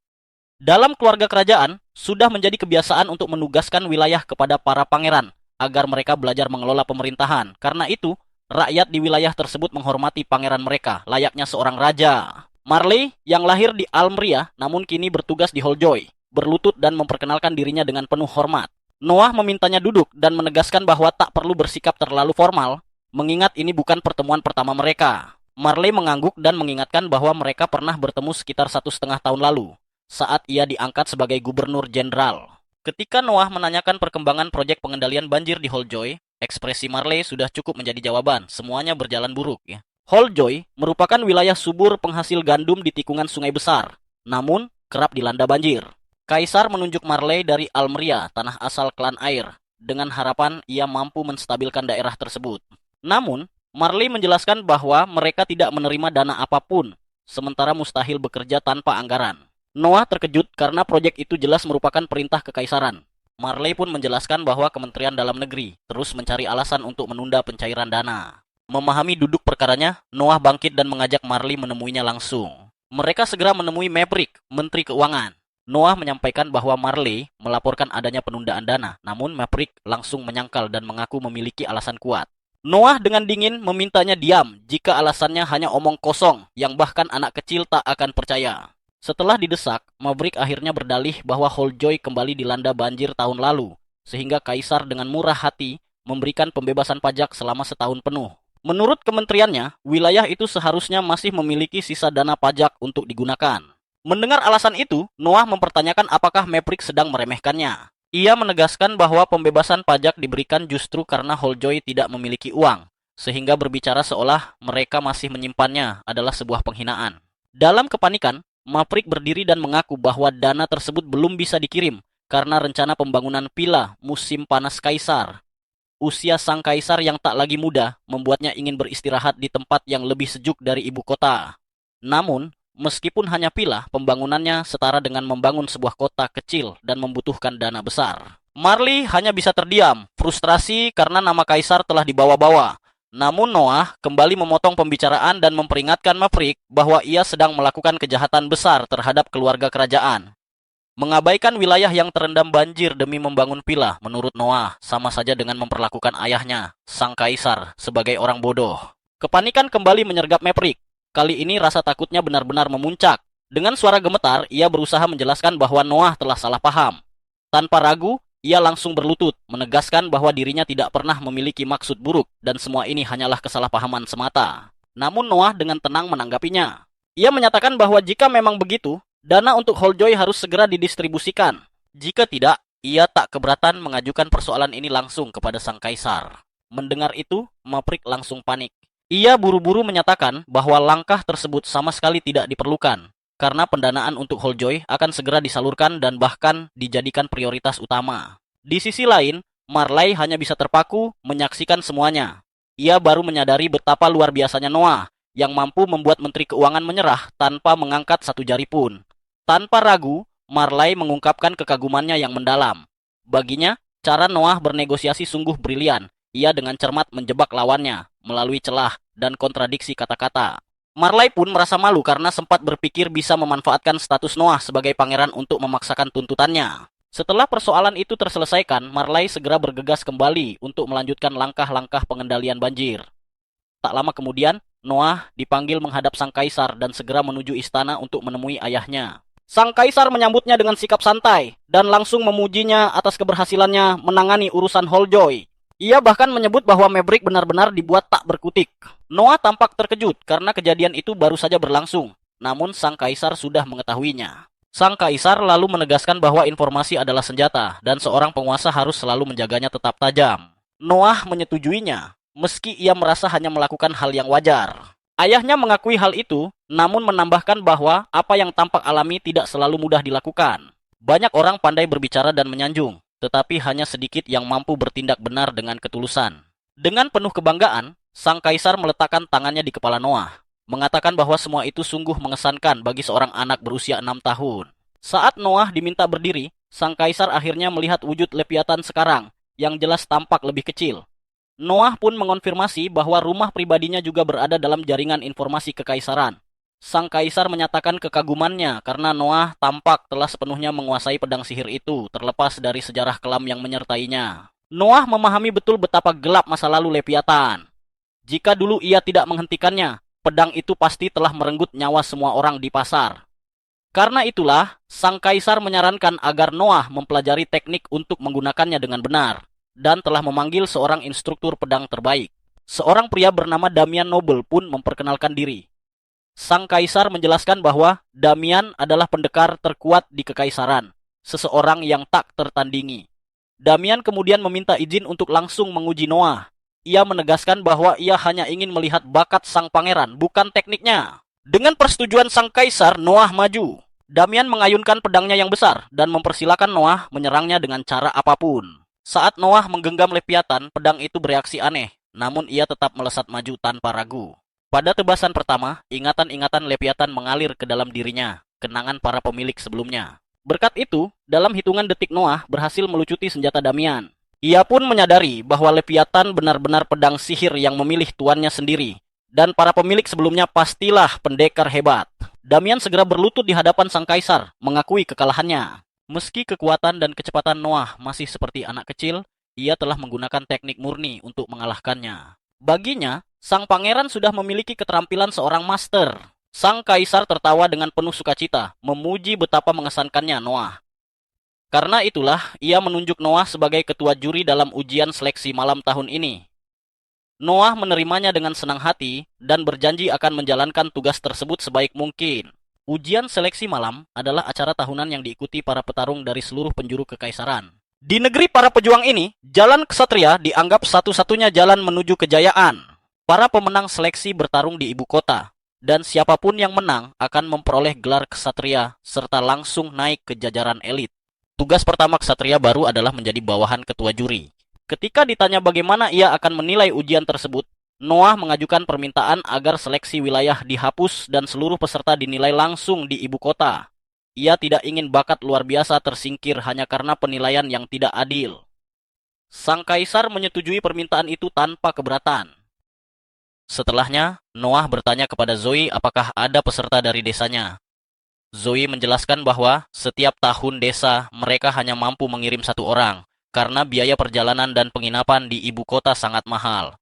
Dalam keluarga kerajaan, sudah menjadi kebiasaan untuk menugaskan wilayah kepada para pangeran agar mereka belajar mengelola pemerintahan. Karena itu, rakyat di wilayah tersebut menghormati pangeran mereka layaknya seorang raja. Marley yang lahir di Almria namun kini bertugas di Holljoy, berlutut dan memperkenalkan dirinya dengan penuh hormat. Noah memintanya duduk dan menegaskan bahwa tak perlu bersikap terlalu formal, mengingat ini bukan pertemuan pertama mereka. Marley mengangguk dan mengingatkan bahwa mereka pernah bertemu sekitar 1,5 tahun lalu, saat ia diangkat sebagai gubernur jenderal. Ketika Noah menanyakan perkembangan proyek pengendalian banjir di Holljoy, ekspresi Marley sudah cukup menjadi jawaban, semuanya berjalan buruk. Holljoy merupakan wilayah subur penghasil gandum di tikungan sungai besar, namun kerap dilanda banjir. Kaisar menunjuk Marley dari Almeria, tanah asal klan air, dengan harapan ia mampu menstabilkan daerah tersebut. Namun, Marley menjelaskan bahwa mereka tidak menerima dana apapun, sementara mustahil bekerja tanpa anggaran. Noah terkejut karena proyek itu jelas merupakan perintah kekaisaran. Marley pun menjelaskan bahwa Kementerian Dalam Negeri terus mencari alasan untuk menunda pencairan dana. Memahami duduk perkaranya, Noah bangkit dan mengajak Marley menemuinya langsung. Mereka segera menemui Maverick, Menteri Keuangan. Noah menyampaikan bahwa Marley melaporkan adanya penundaan dana, namun Maverick langsung menyangkal dan mengaku memiliki alasan kuat. Noah dengan dingin memintanya diam jika alasannya hanya omong kosong yang bahkan anak kecil tak akan percaya. Setelah didesak, Maverick akhirnya berdalih bahwa Holljoy kembali dilanda banjir tahun lalu, sehingga Kaisar dengan murah hati memberikan pembebasan pajak selama setahun penuh. Menurut kementeriannya, wilayah itu seharusnya masih memiliki sisa dana pajak untuk digunakan. Mendengar alasan itu, Noah mempertanyakan apakah Maverick sedang meremehkannya. Ia menegaskan bahwa pembebasan pajak diberikan justru karena Holljoy tidak memiliki uang, sehingga berbicara seolah mereka masih menyimpannya adalah sebuah penghinaan. Dalam kepanikan, Maverick berdiri dan mengaku bahwa dana tersebut belum bisa dikirim karena rencana pembangunan villa musim panas Kaisar. Usia sang Kaisar yang tak lagi muda membuatnya ingin beristirahat di tempat yang lebih sejuk dari ibu kota. Namun, meskipun hanya villa, pembangunannya setara dengan membangun sebuah kota kecil dan membutuhkan dana besar. Marley hanya bisa terdiam, frustrasi karena nama Kaisar telah dibawa-bawa. Namun Noah kembali memotong pembicaraan dan memperingatkan Maverick bahwa ia sedang melakukan kejahatan besar terhadap keluarga kerajaan. Mengabaikan wilayah yang terendam banjir demi membangun villa, menurut Noah, sama saja dengan memperlakukan ayahnya, sang Kaisar, sebagai orang bodoh. Kepanikan kembali menyergap Maverick. Kali ini rasa takutnya benar-benar memuncak. Dengan suara gemetar, ia berusaha menjelaskan bahwa Noah telah salah paham. Tanpa ragu, ia langsung berlutut, menegaskan bahwa dirinya tidak pernah memiliki maksud buruk dan semua ini hanyalah kesalahpahaman semata. Namun Noah dengan tenang menanggapinya. Ia menyatakan bahwa jika memang begitu, dana untuk Holljoy harus segera didistribusikan. Jika tidak, ia tak keberatan mengajukan persoalan ini langsung kepada sang Kaisar. Mendengar itu, Maverick langsung panik. Ia buru-buru menyatakan bahwa langkah tersebut sama sekali tidak diperlukan, karena pendanaan untuk Holljoy akan segera disalurkan dan bahkan dijadikan prioritas utama. Di sisi lain, Marley hanya bisa terpaku menyaksikan semuanya. Ia baru menyadari betapa luar biasanya Noah, yang mampu membuat Menteri Keuangan menyerah tanpa mengangkat satu jari pun. Tanpa ragu, Marley mengungkapkan kekagumannya yang mendalam. Baginya, cara Noah bernegosiasi sungguh brilian. Ia dengan cermat menjebak lawannya melalui celah dan kontradiksi kata-kata. Marley pun merasa malu karena sempat berpikir bisa memanfaatkan status Noah sebagai pangeran untuk memaksakan tuntutannya. Setelah persoalan itu terselesaikan, Marley segera bergegas kembali untuk melanjutkan langkah-langkah pengendalian banjir. Tak lama kemudian, Noah dipanggil menghadap sang kaisar dan segera menuju istana untuk menemui ayahnya. Sang kaisar menyambutnya dengan sikap santai dan langsung memujinya atas keberhasilannya menangani urusan Holljoy. Ia bahkan menyebut bahwa Maverick benar-benar dibuat tak berkutik. Noah tampak terkejut karena kejadian itu baru saja berlangsung, namun sang kaisar sudah mengetahuinya. Sang kaisar lalu menegaskan bahwa informasi adalah senjata dan seorang penguasa harus selalu menjaganya tetap tajam. Noah menyetujuinya, meski ia merasa hanya melakukan hal yang wajar. Ayahnya mengakui hal itu, namun menambahkan bahwa apa yang tampak alami tidak selalu mudah dilakukan. Banyak orang pandai berbicara dan menyanjung, tetapi hanya sedikit yang mampu bertindak benar dengan ketulusan. Dengan penuh kebanggaan, sang kaisar meletakkan tangannya di kepala Noah, mengatakan bahwa semua itu sungguh mengesankan bagi seorang anak berusia 6 tahun. Saat Noah diminta berdiri, sang kaisar akhirnya melihat wujud Leviathan sekarang, yang jelas tampak lebih kecil. Noah pun mengonfirmasi bahwa rumah pribadinya juga berada dalam jaringan informasi kekaisaran. Sang kaisar menyatakan kekagumannya karena Noah tampak telah sepenuhnya menguasai pedang sihir itu, terlepas dari sejarah kelam yang menyertainya. Noah memahami betul betapa gelap masa lalu Leviathan. Jika dulu ia tidak menghentikannya, pedang itu pasti telah merenggut nyawa semua orang di pasar. Karena itulah, sang kaisar menyarankan agar Noah mempelajari teknik untuk menggunakannya dengan benar, dan telah memanggil seorang instruktur pedang terbaik. Seorang pria bernama Damian Noble pun memperkenalkan diri. Sang kaisar menjelaskan bahwa Damian adalah pendekar terkuat di kekaisaran, seseorang yang tak tertandingi. Damian kemudian meminta izin untuk langsung menguji Noah. Ia menegaskan bahwa ia hanya ingin melihat bakat sang pangeran, bukan tekniknya. Dengan persetujuan sang kaisar, Noah maju. Damian mengayunkan pedangnya yang besar dan mempersilakan Noah menyerangnya dengan cara apapun. Saat Noah menggenggam Leviathan, pedang itu bereaksi aneh, namun ia tetap melesat maju tanpa ragu. Pada tebasan pertama, ingatan-ingatan Leviathan mengalir ke dalam dirinya, kenangan para pemilik sebelumnya. Berkat itu, dalam hitungan detik Noah berhasil melucuti senjata Damian. Ia pun menyadari bahwa Leviathan benar-benar pedang sihir yang memilih tuannya sendiri, dan para pemilik sebelumnya pastilah pendekar hebat. Damian segera berlutut di hadapan sang kaisar, mengakui kekalahannya. Meski kekuatan dan kecepatan Noah masih seperti anak kecil, ia telah menggunakan teknik murni untuk mengalahkannya. Baginya, sang pangeran sudah memiliki keterampilan seorang master. Sang kaisar tertawa dengan penuh sukacita, memuji betapa mengesankannya Noah. Karena itulah, ia menunjuk Noah sebagai ketua juri dalam ujian seleksi malam tahun ini. Noah menerimanya dengan senang hati dan berjanji akan menjalankan tugas tersebut sebaik mungkin. Ujian seleksi malam adalah acara tahunan yang diikuti para petarung dari seluruh penjuru kekaisaran. Di negeri para pejuang ini, jalan ksatria dianggap satu-satunya jalan menuju kejayaan. Para pemenang seleksi bertarung di ibu kota, dan siapapun yang menang akan memperoleh gelar ksatria serta langsung naik ke jajaran elit. Tugas pertama ksatria baru adalah menjadi bawahan ketua juri. Ketika ditanya bagaimana ia akan menilai ujian tersebut, Noah mengajukan permintaan agar seleksi wilayah dihapus dan seluruh peserta dinilai langsung di ibu kota. Ia tidak ingin bakat luar biasa tersingkir hanya karena penilaian yang tidak adil. Sang kaisar menyetujui permintaan itu tanpa keberatan. Setelahnya, Noah bertanya kepada Zoe apakah ada peserta dari desanya. Zoe menjelaskan bahwa setiap tahun desa mereka hanya mampu mengirim 1 orang, karena biaya perjalanan dan penginapan di ibu kota sangat mahal.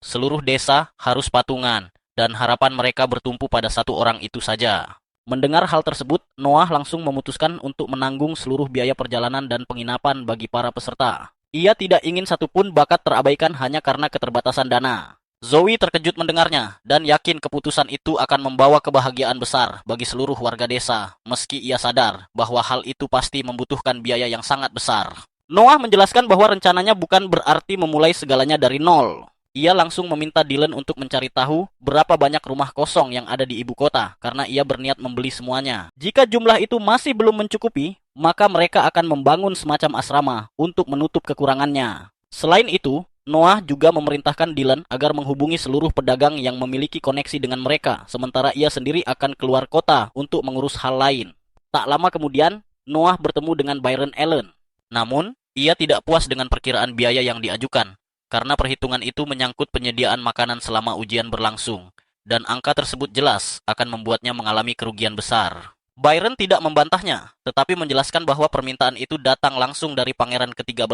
Seluruh desa harus patungan, dan harapan mereka bertumpu pada 1 orang itu saja. Mendengar hal tersebut, Noah langsung memutuskan untuk menanggung seluruh biaya perjalanan dan penginapan bagi para peserta. Ia tidak ingin satupun bakat terabaikan hanya karena keterbatasan dana. Zoe terkejut mendengarnya dan yakin keputusan itu akan membawa kebahagiaan besar bagi seluruh warga desa, meski ia sadar bahwa hal itu pasti membutuhkan biaya yang sangat besar. Noah menjelaskan bahwa rencananya bukan berarti memulai segalanya dari nol. Ia langsung meminta Dylan untuk mencari tahu berapa banyak rumah kosong yang ada di ibu kota karena ia berniat membeli semuanya. Jika jumlah itu masih belum mencukupi, maka mereka akan membangun semacam asrama untuk menutup kekurangannya. Selain itu, Noah juga memerintahkan Dylan agar menghubungi seluruh pedagang yang memiliki koneksi dengan mereka, sementara ia sendiri akan keluar kota untuk mengurus hal lain. Tak lama kemudian, Noah bertemu dengan Byron Allen. Namun, ia tidak puas dengan perkiraan biaya yang diajukan, karena perhitungan itu menyangkut penyediaan makanan selama ujian berlangsung, dan angka tersebut jelas akan membuatnya mengalami kerugian besar. Byron tidak membantahnya, tetapi menjelaskan bahwa permintaan itu datang langsung dari pangeran ke-13.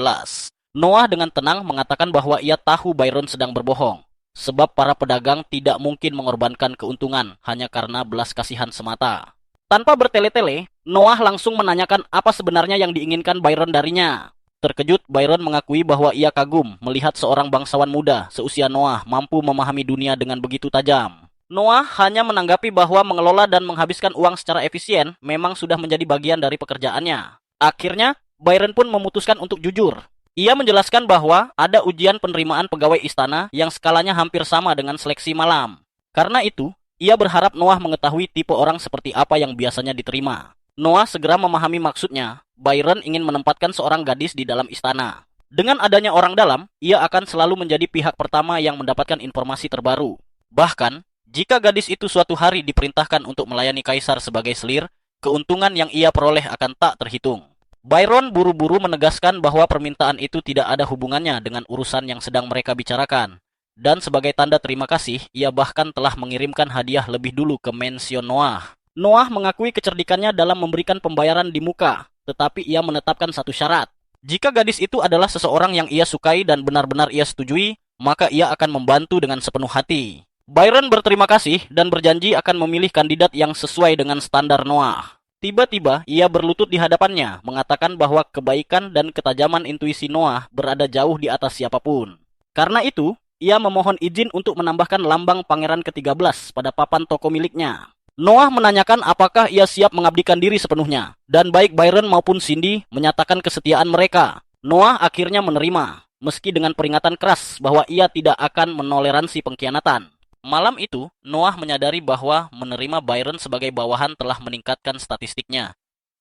Noah dengan tenang mengatakan bahwa ia tahu Byron sedang berbohong, sebab para pedagang tidak mungkin mengorbankan keuntungan hanya karena belas kasihan semata. Tanpa bertele-tele, Noah langsung menanyakan apa sebenarnya yang diinginkan Byron darinya. Terkejut, Byron mengakui bahwa ia kagum melihat seorang bangsawan muda seusia Noah mampu memahami dunia dengan begitu tajam. Noah hanya menanggapi bahwa mengelola dan menghabiskan uang secara efisien memang sudah menjadi bagian dari pekerjaannya. Akhirnya, Byron pun memutuskan untuk jujur. Ia menjelaskan bahwa ada ujian penerimaan pegawai istana yang skalanya hampir sama dengan seleksi malam. Karena itu, ia berharap Noah mengetahui tipe orang seperti apa yang biasanya diterima. Noah segera memahami maksudnya. Byron ingin menempatkan seorang gadis di dalam istana. Dengan adanya orang dalam, ia akan selalu menjadi pihak pertama yang mendapatkan informasi terbaru. Bahkan, jika gadis itu suatu hari diperintahkan untuk melayani kaisar sebagai selir, keuntungan yang ia peroleh akan tak terhitung. Byron buru-buru menegaskan bahwa permintaan itu tidak ada hubungannya dengan urusan yang sedang mereka bicarakan. Dan sebagai tanda terima kasih, ia bahkan telah mengirimkan hadiah lebih dulu ke mansion Noah. Noah mengakui kecerdikannya dalam memberikan pembayaran di muka, tetapi ia menetapkan satu syarat. Jika gadis itu adalah seseorang yang ia sukai dan benar-benar ia setujui, maka ia akan membantu dengan sepenuh hati. Byron berterima kasih dan berjanji akan memilih kandidat yang sesuai dengan standar Noah. Tiba-tiba, ia berlutut di hadapannya, mengatakan bahwa kebaikan dan ketajaman intuisi Noah berada jauh di atas siapapun. Karena itu, ia memohon izin untuk menambahkan lambang pangeran ke-13 pada papan toko miliknya. Noah menanyakan apakah ia siap mengabdikan diri sepenuhnya, dan baik Byron maupun Cindy menyatakan kesetiaan mereka. Noah akhirnya menerima, meski dengan peringatan keras bahwa ia tidak akan menoleransi pengkhianatan. Malam itu, Noah menyadari bahwa menerima Byron sebagai bawahan telah meningkatkan statistiknya.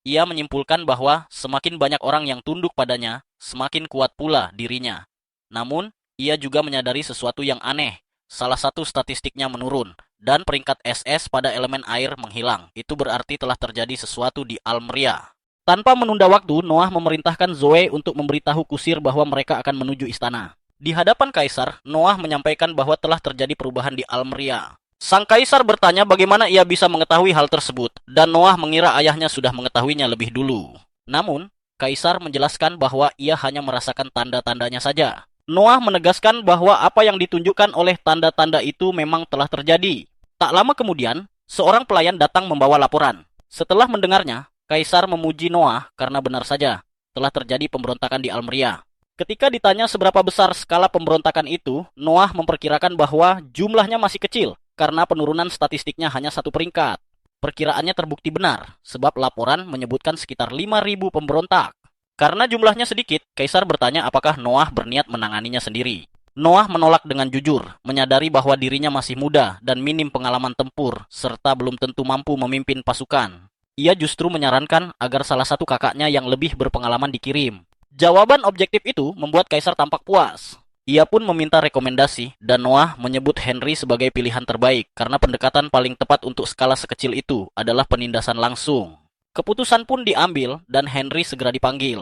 Ia menyimpulkan bahwa semakin banyak orang yang tunduk padanya, semakin kuat pula dirinya. Namun, ia juga menyadari sesuatu yang aneh. Salah satu statistiknya menurun, dan peringkat SS pada elemen air menghilang. Itu berarti telah terjadi sesuatu di Almeria. Tanpa menunda waktu, Noah memerintahkan Zoe untuk memberitahu kusir bahwa mereka akan menuju istana. Di hadapan kaisar, Noah menyampaikan bahwa telah terjadi perubahan di Almeria. Sang kaisar bertanya bagaimana ia bisa mengetahui hal tersebut, dan Noah mengira ayahnya sudah mengetahuinya lebih dulu. Namun, kaisar menjelaskan bahwa ia hanya merasakan tanda-tandanya saja. Noah menegaskan bahwa apa yang ditunjukkan oleh tanda-tanda itu memang telah terjadi. Tak lama kemudian, seorang pelayan datang membawa laporan. Setelah mendengarnya, kaisar memuji Noah karena benar saja telah terjadi pemberontakan di Almeria. Ketika ditanya seberapa besar skala pemberontakan itu, Noah memperkirakan bahwa jumlahnya masih kecil karena penurunan statistiknya hanya satu peringkat. Perkiraannya terbukti benar, sebab laporan menyebutkan sekitar 5.000 pemberontak. Karena jumlahnya sedikit, kaisar bertanya apakah Noah berniat menanganinya sendiri. Noah menolak dengan jujur, menyadari bahwa dirinya masih muda dan minim pengalaman tempur, serta belum tentu mampu memimpin pasukan. Ia justru menyarankan agar salah satu kakaknya yang lebih berpengalaman dikirim. Jawaban objektif itu membuat kaisar tampak puas. Ia pun meminta rekomendasi, dan Noah menyebut Henry sebagai pilihan terbaik, karena pendekatan paling tepat untuk skala sekecil itu adalah penindasan langsung. Keputusan pun diambil dan Henry segera dipanggil.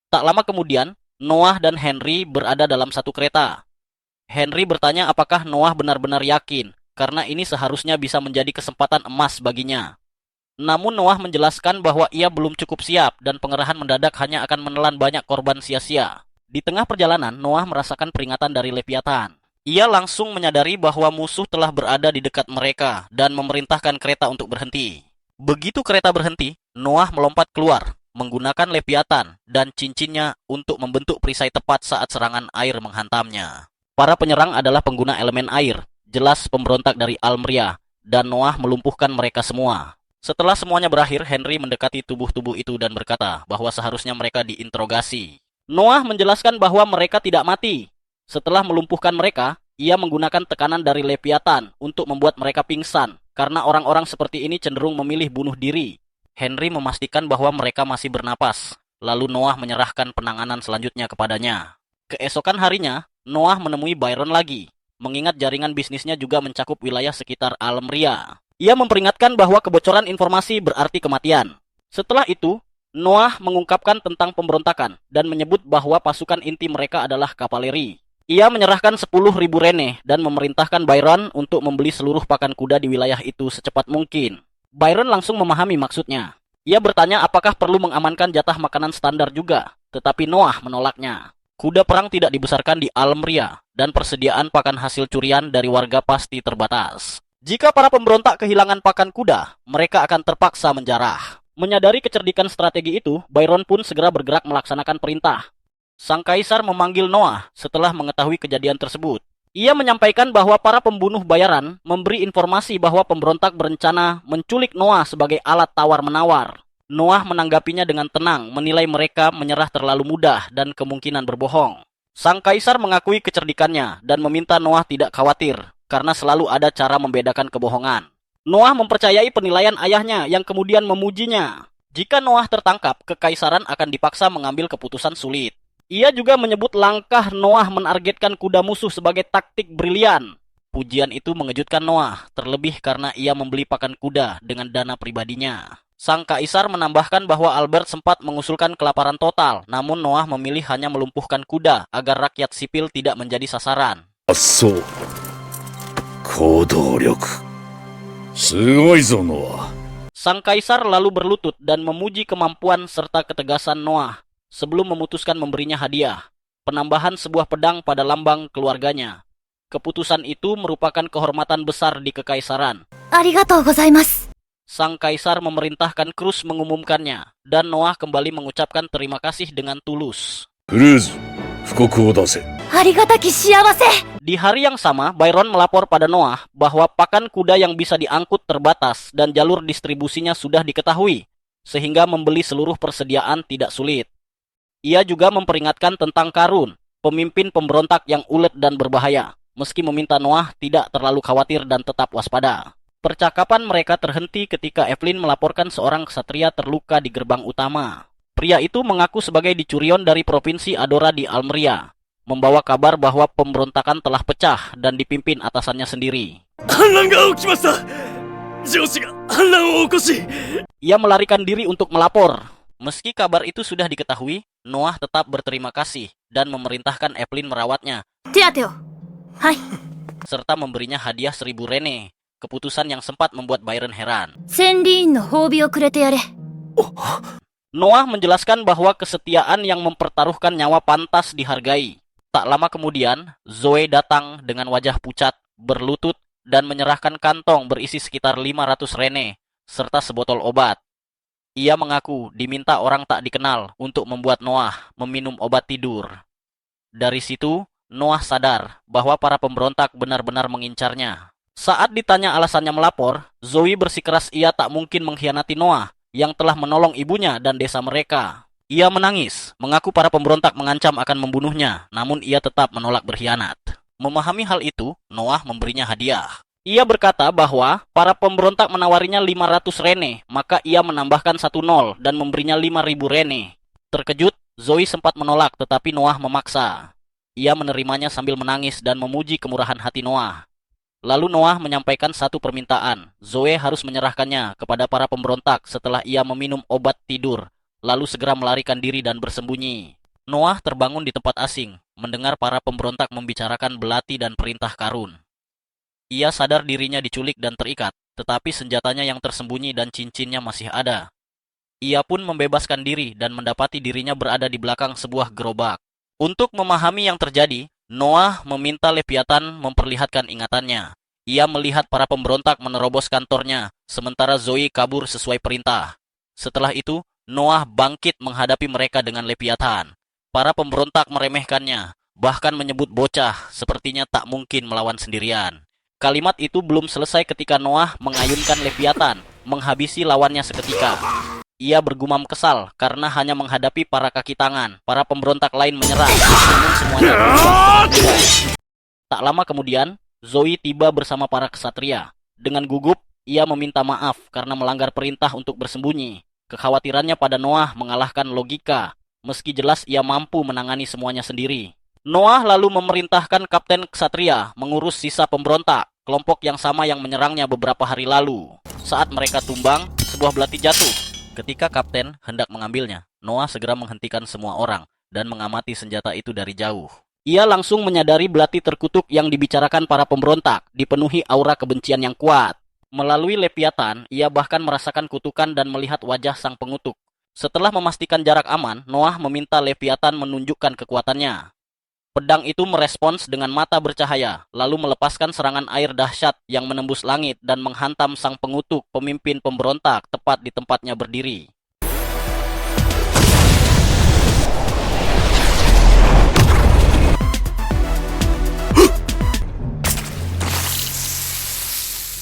Tak lama kemudian, Noah dan Henry berada dalam satu kereta. Henry bertanya apakah Noah benar-benar yakin, karena ini seharusnya bisa menjadi kesempatan emas baginya. Namun Noah menjelaskan bahwa ia belum cukup siap dan pengerahan mendadak hanya akan menelan banyak korban sia-sia. Di tengah perjalanan, Noah merasakan peringatan dari Leviathan. Ia langsung menyadari bahwa musuh telah berada di dekat mereka dan memerintahkan kereta untuk berhenti. Begitu kereta berhenti, Noah melompat keluar, menggunakan Leviathan dan cincinnya untuk membentuk perisai tepat saat serangan air menghantamnya. Para penyerang adalah pengguna elemen air, jelas pemberontak dari Almeria, dan Noah melumpuhkan mereka semua. Setelah semuanya berakhir, Henry mendekati tubuh-tubuh itu dan berkata bahwa seharusnya mereka diinterogasi. Noah menjelaskan bahwa mereka tidak mati. Setelah melumpuhkan mereka, ia menggunakan tekanan dari Leviathan untuk membuat mereka pingsan, karena orang-orang seperti ini cenderung memilih bunuh diri. Henry memastikan bahwa mereka masih bernapas. Lalu Noah menyerahkan penanganan selanjutnya kepadanya. Keesokan harinya, Noah menemui Byron lagi, mengingat jaringan bisnisnya juga mencakup wilayah sekitar Almeria. Ia memperingatkan bahwa kebocoran informasi berarti kematian. Setelah itu, Noah mengungkapkan tentang pemberontakan dan menyebut bahwa pasukan inti mereka adalah kavaleri. Ia menyerahkan 10.000 rene dan memerintahkan Byron untuk membeli seluruh pakan kuda di wilayah itu secepat mungkin. Byron langsung memahami maksudnya. Ia bertanya apakah perlu mengamankan jatah makanan standar juga, tetapi Noah menolaknya. Kuda perang tidak dibesarkan di Almeria, dan persediaan pakan hasil curian dari warga pasti terbatas. Jika para pemberontak kehilangan pakan kuda, mereka akan terpaksa menjarah. Menyadari kecerdikan strategi itu, Byron pun segera bergerak melaksanakan perintah. Sang kaisar memanggil Noah setelah mengetahui kejadian tersebut. Ia menyampaikan bahwa para pembunuh bayaran memberi informasi bahwa pemberontak berencana menculik Noah sebagai alat tawar-menawar. Noah menanggapinya dengan tenang, menilai mereka menyerah terlalu mudah dan kemungkinan berbohong. Sang kaisar mengakui kecerdikannya dan meminta Noah tidak khawatir, karena selalu ada cara membedakan kebohongan. Noah mempercayai penilaian ayahnya yang kemudian memujinya. Jika Noah tertangkap, kekaisaran akan dipaksa mengambil keputusan sulit. Ia juga menyebut langkah Noah menargetkan kuda musuh sebagai taktik brilian. Pujian itu mengejutkan Noah, terlebih karena ia membeli pakan kuda dengan dana pribadinya. Sang kaisar menambahkan bahwa Albert sempat mengusulkan kelaparan total, namun Noah memilih hanya melumpuhkan kuda agar rakyat sipil tidak menjadi sasaran. そう行動力すごいぞノア Sang kaisar lalu berlutut dan memuji kemampuan serta ketegasan Noah sebelum memutuskan memberinya hadiah, penambahan sebuah pedang pada lambang keluarganya. Keputusan itu merupakan kehormatan besar di kekaisaran. ありがとうございます。 Sang kaisar memerintahkan Cruz mengumumkannya, dan Noah kembali mengucapkan terima kasih dengan tulus. クルーズ布告を出せ ありがたき幸せ。 Di hari yang sama, Byron melapor pada Noah bahwa pakan kuda yang bisa diangkut terbatas dan jalur distribusinya sudah diketahui, sehingga membeli seluruh persediaan tidak sulit. Ia juga memperingatkan tentang Karun, pemimpin pemberontak yang ulet dan berbahaya, meski meminta Noah tidak terlalu khawatir dan tetap waspada. Percakapan mereka terhenti ketika Evelyn melaporkan seorang ksatria terluka di gerbang utama. Pria itu mengaku sebagai dicurion dari provinsi Adora di Almeria, membawa kabar bahwa pemberontakan telah pecah dan dipimpin atasannya sendiri. 反乱が起きました。上司が反乱を起こし。 Ia melarikan diri untuk melapor. Meski kabar itu sudah diketahui, Noah tetap berterima kasih dan memerintahkan Evelyn merawatnya, 手当てを。はい。 serta memberinya hadiah 1000 rene. Keputusan yang sempat membuat Byron heran. 千里院の褒美をくれてやれ。 Noah menjelaskan bahwa kesetiaan yang mempertaruhkan nyawa pantas dihargai. Tak lama kemudian, Zoe datang dengan wajah pucat, berlutut, dan menyerahkan kantong berisi sekitar 500 rene, serta sebotol obat. Ia mengaku diminta orang tak dikenal untuk membuat Noah meminum obat tidur. Dari situ, Noah sadar bahwa para pemberontak benar-benar mengincarnya. Saat ditanya alasannya melapor, Zoe bersikeras ia tak mungkin mengkhianati Noah yang telah menolong ibunya dan desa mereka. Ia menangis, mengaku para pemberontak mengancam akan membunuhnya, namun ia tetap menolak berkhianat. Memahami hal itu, Noah memberinya hadiah. Ia berkata bahwa para pemberontak menawarinya 500 rene, maka ia menambahkan 1 nol dan memberinya 5.000 rene. Terkejut, Zoe sempat menolak, tetapi Noah memaksa. Ia menerimanya sambil menangis dan memuji kemurahan hati Noah. Lalu Noah menyampaikan satu permintaan. Zoe harus menyerahkannya kepada para pemberontak setelah ia meminum obat tidur, lalu segera melarikan diri dan bersembunyi. Noah terbangun di tempat asing, mendengar para pemberontak membicarakan belati dan perintah Karun. Ia sadar dirinya diculik dan terikat, tetapi senjatanya yang tersembunyi dan cincinnya masih ada. Ia pun membebaskan diri dan mendapati dirinya berada di belakang sebuah gerobak. Untuk memahami yang terjadi, Noah meminta Leviathan memperlihatkan ingatannya. Ia melihat para pemberontak menerobos kantornya, sementara Zoe kabur sesuai perintah. Setelah itu, Noah bangkit menghadapi mereka dengan Leviathan. Para pemberontak meremehkannya, bahkan menyebut bocah sepertinya tak mungkin melawan sendirian. Kalimat itu belum selesai ketika Noah mengayunkan Leviathan, menghabisi lawannya seketika. Ia bergumam kesal karena hanya menghadapi para kaki tangan. Para pemberontak lain menyerah, namun semuanya berubah. Tak lama kemudian, Zoe tiba bersama para ksatria. Dengan gugup, ia meminta maaf karena melanggar perintah untuk bersembunyi. Kekhawatirannya pada Noah mengalahkan logika, meski jelas ia mampu menangani semuanya sendiri. Noah lalu memerintahkan Kapten Ksatria mengurus sisa pemberontak, kelompok yang sama yang menyerangnya beberapa hari lalu. Saat mereka tumbang, sebuah belati jatuh. Ketika kapten hendak mengambilnya, Noah segera menghentikan semua orang dan mengamati senjata itu dari jauh. Ia langsung menyadari belati terkutuk yang dibicarakan para pemberontak dipenuhi aura kebencian yang kuat. Melalui Leviathan, ia bahkan merasakan kutukan dan melihat wajah sang pengutuk. Setelah memastikan jarak aman, Noah meminta Leviathan menunjukkan kekuatannya. Pedang itu merespons dengan mata bercahaya, lalu melepaskan serangan air dahsyat yang menembus langit dan menghantam sang pengutuk pemimpin pemberontak tepat di tempatnya berdiri.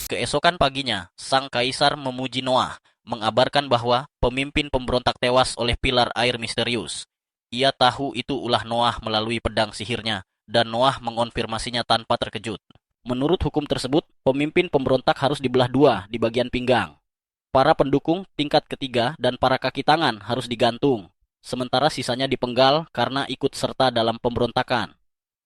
Keesokan paginya, sang kaisar memuji Noah, mengabarkan bahwa pemimpin pemberontak tewas oleh pilar air misterius. Ia tahu itu ulah Noah melalui pedang sihirnya, dan Noah mengonfirmasinya tanpa terkejut. Menurut hukum tersebut, pemimpin pemberontak harus dibelah dua di bagian pinggang. Para pendukung tingkat ketiga dan para kaki tangan harus digantung, sementara sisanya dipenggal karena ikut serta dalam pemberontakan.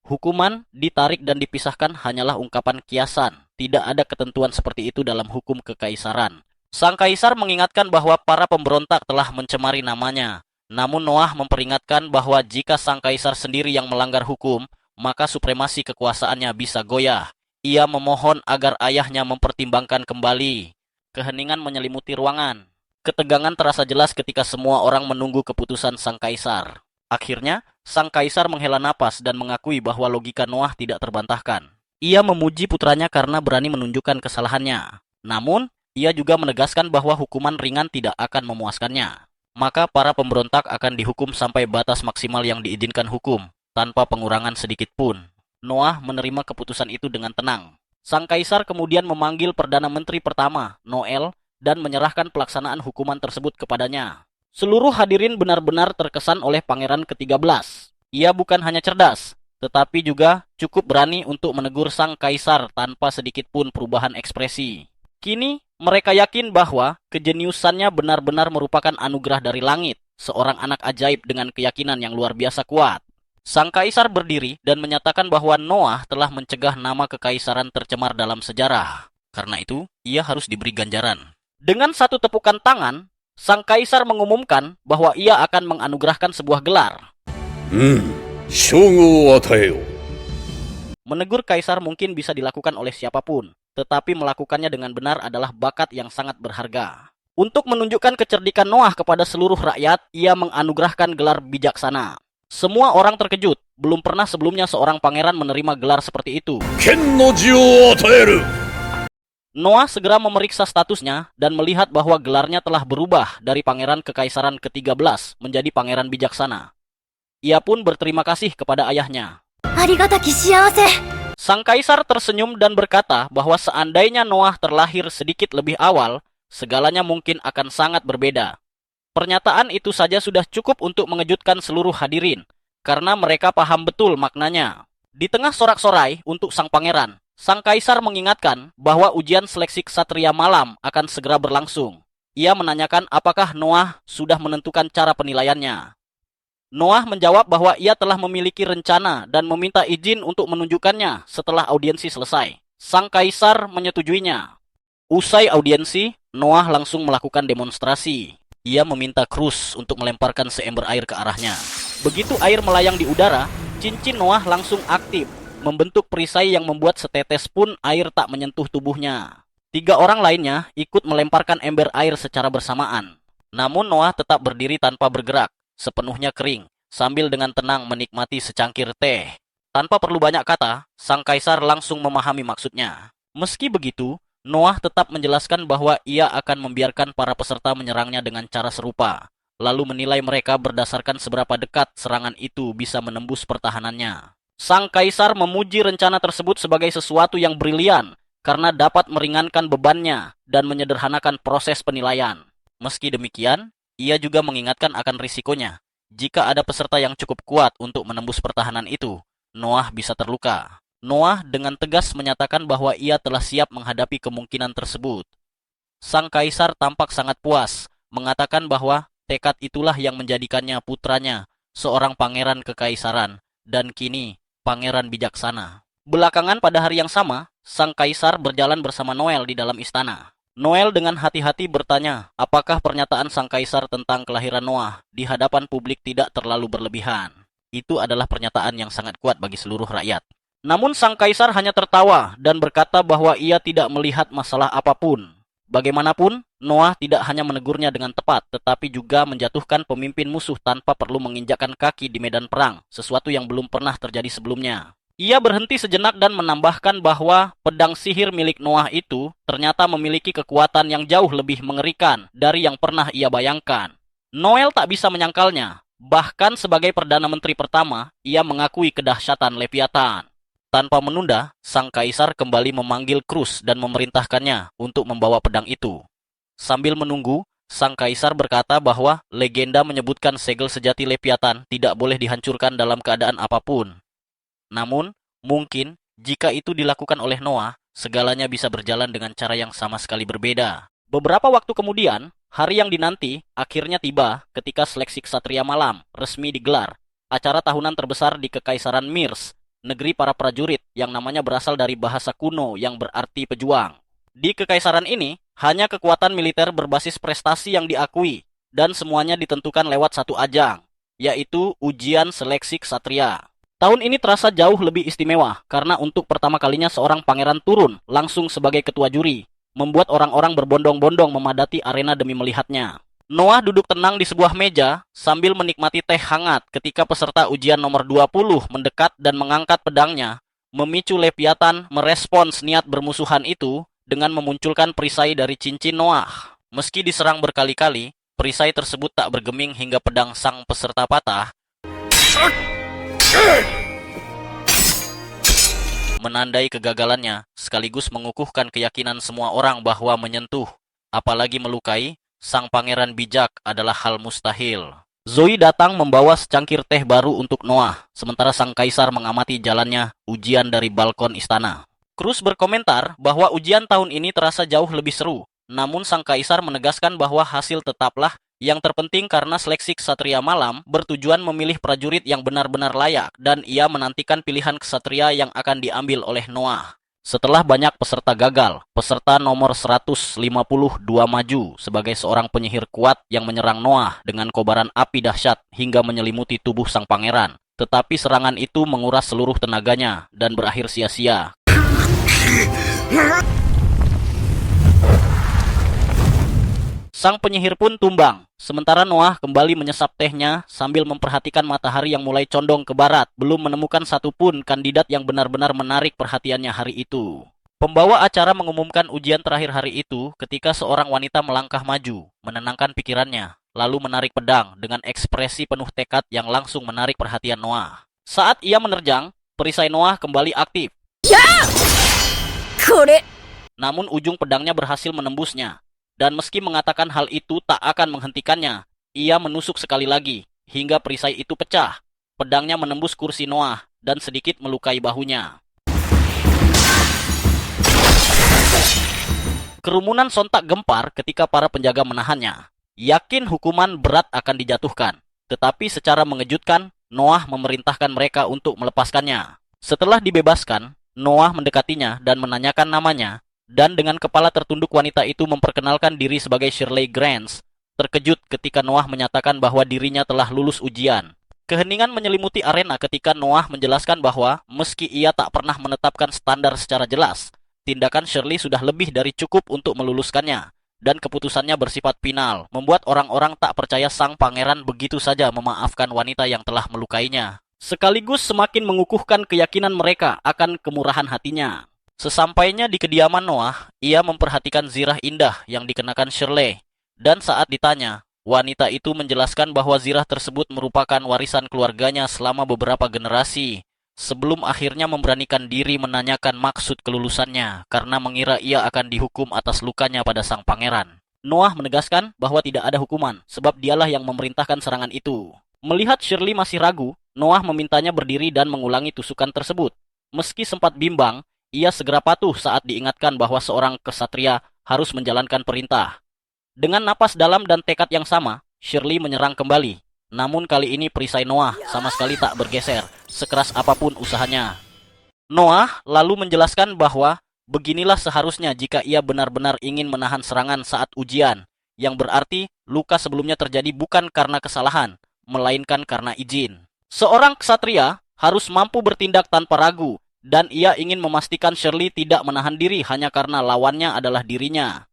Hukuman, ditarik dan dipisahkan hanyalah ungkapan kiasan. Tidak ada ketentuan seperti itu dalam hukum kekaisaran. Sang kaisar mengingatkan bahwa para pemberontak telah mencemari namanya. Namun Noah memperingatkan bahwa jika sang kaisar sendiri yang melanggar hukum, maka supremasi kekuasaannya bisa goyah. Ia memohon agar ayahnya mempertimbangkan kembali. Keheningan menyelimuti ruangan. Ketegangan terasa jelas ketika semua orang menunggu keputusan sang kaisar. Akhirnya, sang kaisar menghela napas dan mengakui bahwa logika Noah tidak terbantahkan. Ia memuji putranya karena berani menunjukkan kesalahannya. Namun, ia juga menegaskan bahwa hukuman ringan tidak akan memuaskannya. Maka para pemberontak akan dihukum sampai batas maksimal yang diizinkan hukum, tanpa pengurangan sedikit pun. Noah menerima keputusan itu dengan tenang. Sang kaisar kemudian memanggil Perdana Menteri pertama, Noel, dan menyerahkan pelaksanaan hukuman tersebut kepadanya. Seluruh hadirin benar-benar terkesan oleh pangeran ke-13. Ia bukan hanya cerdas, tetapi juga cukup berani untuk menegur sang kaisar tanpa sedikit pun perubahan ekspresi. Kini, mereka yakin bahwa kejeniusannya benar-benar merupakan anugerah dari langit, seorang anak ajaib dengan keyakinan yang luar biasa kuat. Sang kaisar berdiri dan menyatakan bahwa Noah telah mencegah nama kekaisaran tercemar dalam sejarah. Karena itu, ia harus diberi ganjaran. Dengan satu tepukan tangan, sang kaisar mengumumkan bahwa ia akan menganugerahkan sebuah gelar. 称号を与えよう。 Menegur kaisar mungkin bisa dilakukan oleh siapapun, tetapi melakukannya dengan benar adalah bakat yang sangat berharga. Untuk menunjukkan kecerdikan Noah kepada seluruh rakyat, ia menganugerahkan gelar bijaksana. Semua orang terkejut, belum pernah sebelumnya seorang pangeran menerima gelar seperti itu. 剣の字を与える。 Noah segera memeriksa statusnya dan melihat bahwa gelarnya telah berubah dari pangeran kekaisaran ke-13 menjadi pangeran bijaksana. Ia pun berterima kasih kepada ayahnya. ありがたき幸せ。 Sang kaisar tersenyum dan berkata bahwa seandainya Noah terlahir sedikit lebih awal, segalanya mungkin akan sangat berbeda. Pernyataan itu saja sudah cukup untuk mengejutkan seluruh hadirin, karena mereka paham betul maknanya. Di tengah sorak-sorai untuk sang pangeran, sang kaisar mengingatkan bahwa ujian seleksi ksatria malam akan segera berlangsung. Ia menanyakan apakah Noah sudah menentukan cara penilaiannya. Noah menjawab bahwa ia telah memiliki rencana dan meminta izin untuk menunjukkannya setelah audiensi selesai. Sang kaisar menyetujuinya. Usai audiensi, Noah langsung melakukan demonstrasi. Ia meminta Cruz untuk melemparkan seember air ke arahnya. Begitu air melayang di udara, cincin Noah langsung aktif, membentuk perisai yang membuat setetes pun air tak menyentuh tubuhnya. 3 orang lainnya ikut melemparkan ember air secara bersamaan. Namun Noah tetap berdiri tanpa bergerak, sepenuhnya kering, sambil dengan tenang menikmati secangkir teh. Tanpa perlu banyak kata, sang kaisar langsung memahami maksudnya. Meski begitu, Noah tetap menjelaskan bahwa ia akan membiarkan para peserta menyerangnya dengan cara serupa, lalu menilai mereka berdasarkan seberapa dekat serangan itu bisa menembus pertahanannya. Sang kaisar memuji rencana tersebut sebagai sesuatu yang brilian, karena dapat meringankan bebannya dan menyederhanakan proses penilaian. Meski demikian, ia juga mengingatkan akan risikonya. Jika ada peserta yang cukup kuat untuk menembus pertahanan itu, Noah bisa terluka. Noah dengan tegas menyatakan bahwa ia telah siap menghadapi kemungkinan tersebut. Sang kaisar tampak sangat puas, mengatakan bahwa tekad itulah yang menjadikannya putranya, seorang pangeran kekaisaran, dan kini pangeran bijaksana. Belakangan pada hari yang sama, sang kaisar berjalan bersama Noel di dalam istana. Noel dengan hati-hati bertanya, apakah pernyataan sang kaisar tentang kelahiran Noah di hadapan publik tidak terlalu berlebihan. Itu adalah pernyataan yang sangat kuat bagi seluruh rakyat. Namun sang kaisar hanya tertawa dan berkata bahwa ia tidak melihat masalah apapun. Bagaimanapun, Noah tidak hanya menegurnya dengan tepat, tetapi juga menjatuhkan pemimpin musuh tanpa perlu menginjakkan kaki di medan perang, sesuatu yang belum pernah terjadi sebelumnya. Ia berhenti sejenak dan menambahkan bahwa pedang sihir milik Noah itu ternyata memiliki kekuatan yang jauh lebih mengerikan dari yang pernah ia bayangkan. Noel tak bisa menyangkalnya. Bahkan sebagai Perdana Menteri pertama, ia mengakui kedahsyatan Leviathan. Tanpa menunda, sang kaisar kembali memanggil Cruz dan memerintahkannya untuk membawa pedang itu. Sambil menunggu, sang kaisar berkata bahwa legenda menyebutkan segel sejati Leviathan tidak boleh dihancurkan dalam keadaan apapun. Namun, mungkin jika itu dilakukan oleh Noah, segalanya bisa berjalan dengan cara yang sama sekali berbeda. Beberapa waktu kemudian, hari yang dinanti akhirnya tiba ketika seleksi Ksatria Malam resmi digelar. Acara tahunan terbesar di Kekaisaran Mirs, negeri para prajurit yang namanya berasal dari bahasa kuno yang berarti pejuang. Di kekaisaran ini, hanya kekuatan militer berbasis prestasi yang diakui, dan semuanya ditentukan lewat satu ajang, yaitu ujian seleksi ksatria. Tahun ini terasa jauh lebih istimewa, karena untuk pertama kalinya seorang pangeran turun langsung sebagai ketua juri, membuat orang-orang berbondong-bondong memadati arena demi melihatnya. Noah duduk tenang di sebuah meja sambil menikmati teh hangat ketika peserta ujian nomor 20 mendekat dan mengangkat pedangnya, memicu Leviathan merespons niat bermusuhan itu dengan memunculkan perisai dari cincin Noah. Meski diserang berkali-kali, perisai tersebut tak bergeming hingga pedang sang peserta patah, menandai kegagalannya, sekaligus mengukuhkan keyakinan semua orang bahwa menyentuh, apalagi melukai, sang pangeran bijak adalah hal mustahil. Zoe datang membawa secangkir teh baru untuk Noah, sementara sang kaisar mengamati jalannya ujian dari balkon istana. Cruz berkomentar bahwa ujian tahun ini terasa jauh lebih seru, namun sang kaisar menegaskan bahwa hasil tetaplah yang terpenting karena seleksi ksatria malam bertujuan memilih prajurit yang benar-benar layak, dan ia menantikan pilihan ksatria yang akan diambil oleh Noah. Setelah banyak peserta gagal, peserta nomor 152 maju sebagai seorang penyihir kuat yang menyerang Noah dengan kobaran api dahsyat hingga menyelimuti tubuh sang pangeran. Tetapi serangan itu menguras seluruh tenaganya dan berakhir sia-sia. Sang penyihir pun tumbang, sementara Noah kembali menyesap tehnya sambil memperhatikan matahari yang mulai condong ke barat, belum menemukan satupun kandidat yang benar-benar menarik perhatiannya hari itu. Pembawa acara mengumumkan ujian terakhir hari itu ketika seorang wanita melangkah maju, menenangkan pikirannya, lalu menarik pedang dengan ekspresi penuh tekad yang langsung menarik perhatian Noah. Saat ia menerjang, perisai Noah kembali aktif. Namun ujung pedangnya berhasil menembusnya. Dan meski mengatakan hal itu tak akan menghentikannya, ia menusuk sekali lagi, hingga perisai itu pecah. Pedangnya menembus kursi Noah, dan sedikit melukai bahunya. Kerumunan sontak gempar ketika para penjaga menahannya. Yakin hukuman berat akan dijatuhkan. Tetapi secara mengejutkan, Noah memerintahkan mereka untuk melepaskannya. Setelah dibebaskan, Noah mendekatinya dan menanyakan namanya, dan dengan kepala tertunduk wanita itu memperkenalkan diri sebagai Shirley Grants, terkejut ketika Noah menyatakan bahwa dirinya telah lulus ujian. Keheningan menyelimuti arena ketika Noah menjelaskan bahwa meski ia tak pernah menetapkan standar secara jelas, tindakan Shirley sudah lebih dari cukup untuk meluluskannya, dan keputusannya bersifat final, membuat orang-orang tak percaya sang pangeran begitu saja memaafkan wanita yang telah melukainya. Sekaligus semakin mengukuhkan keyakinan mereka akan kemurahan hatinya. Sesampainya di kediaman Noah, ia memperhatikan zirah indah yang dikenakan Shirley. Dan saat ditanya, wanita itu menjelaskan bahwa zirah tersebut merupakan warisan keluarganya selama beberapa generasi, sebelum akhirnya memberanikan diri menanyakan maksud kelulusannya karena mengira ia akan dihukum atas lukanya pada sang pangeran. Noah menegaskan bahwa tidak ada hukuman, sebab dialah yang memerintahkan serangan itu. Melihat Shirley masih ragu, Noah memintanya berdiri dan mengulangi tusukan tersebut. Meski sempat bimbang, ia segera patuh saat diingatkan bahwa seorang ksatria harus menjalankan perintah. Dengan napas dalam dan tekad yang sama, Shirley menyerang kembali. Namun kali ini perisai Noah sama sekali tak bergeser, sekeras apapun usahanya. Noah lalu menjelaskan bahwa beginilah seharusnya jika ia benar-benar ingin menahan serangan saat ujian, yang berarti luka sebelumnya terjadi bukan karena kesalahan, melainkan karena izin. Seorang ksatria harus mampu bertindak tanpa ragu, dan ia ingin memastikan Shirley tidak menahan diri hanya karena lawannya adalah dirinya.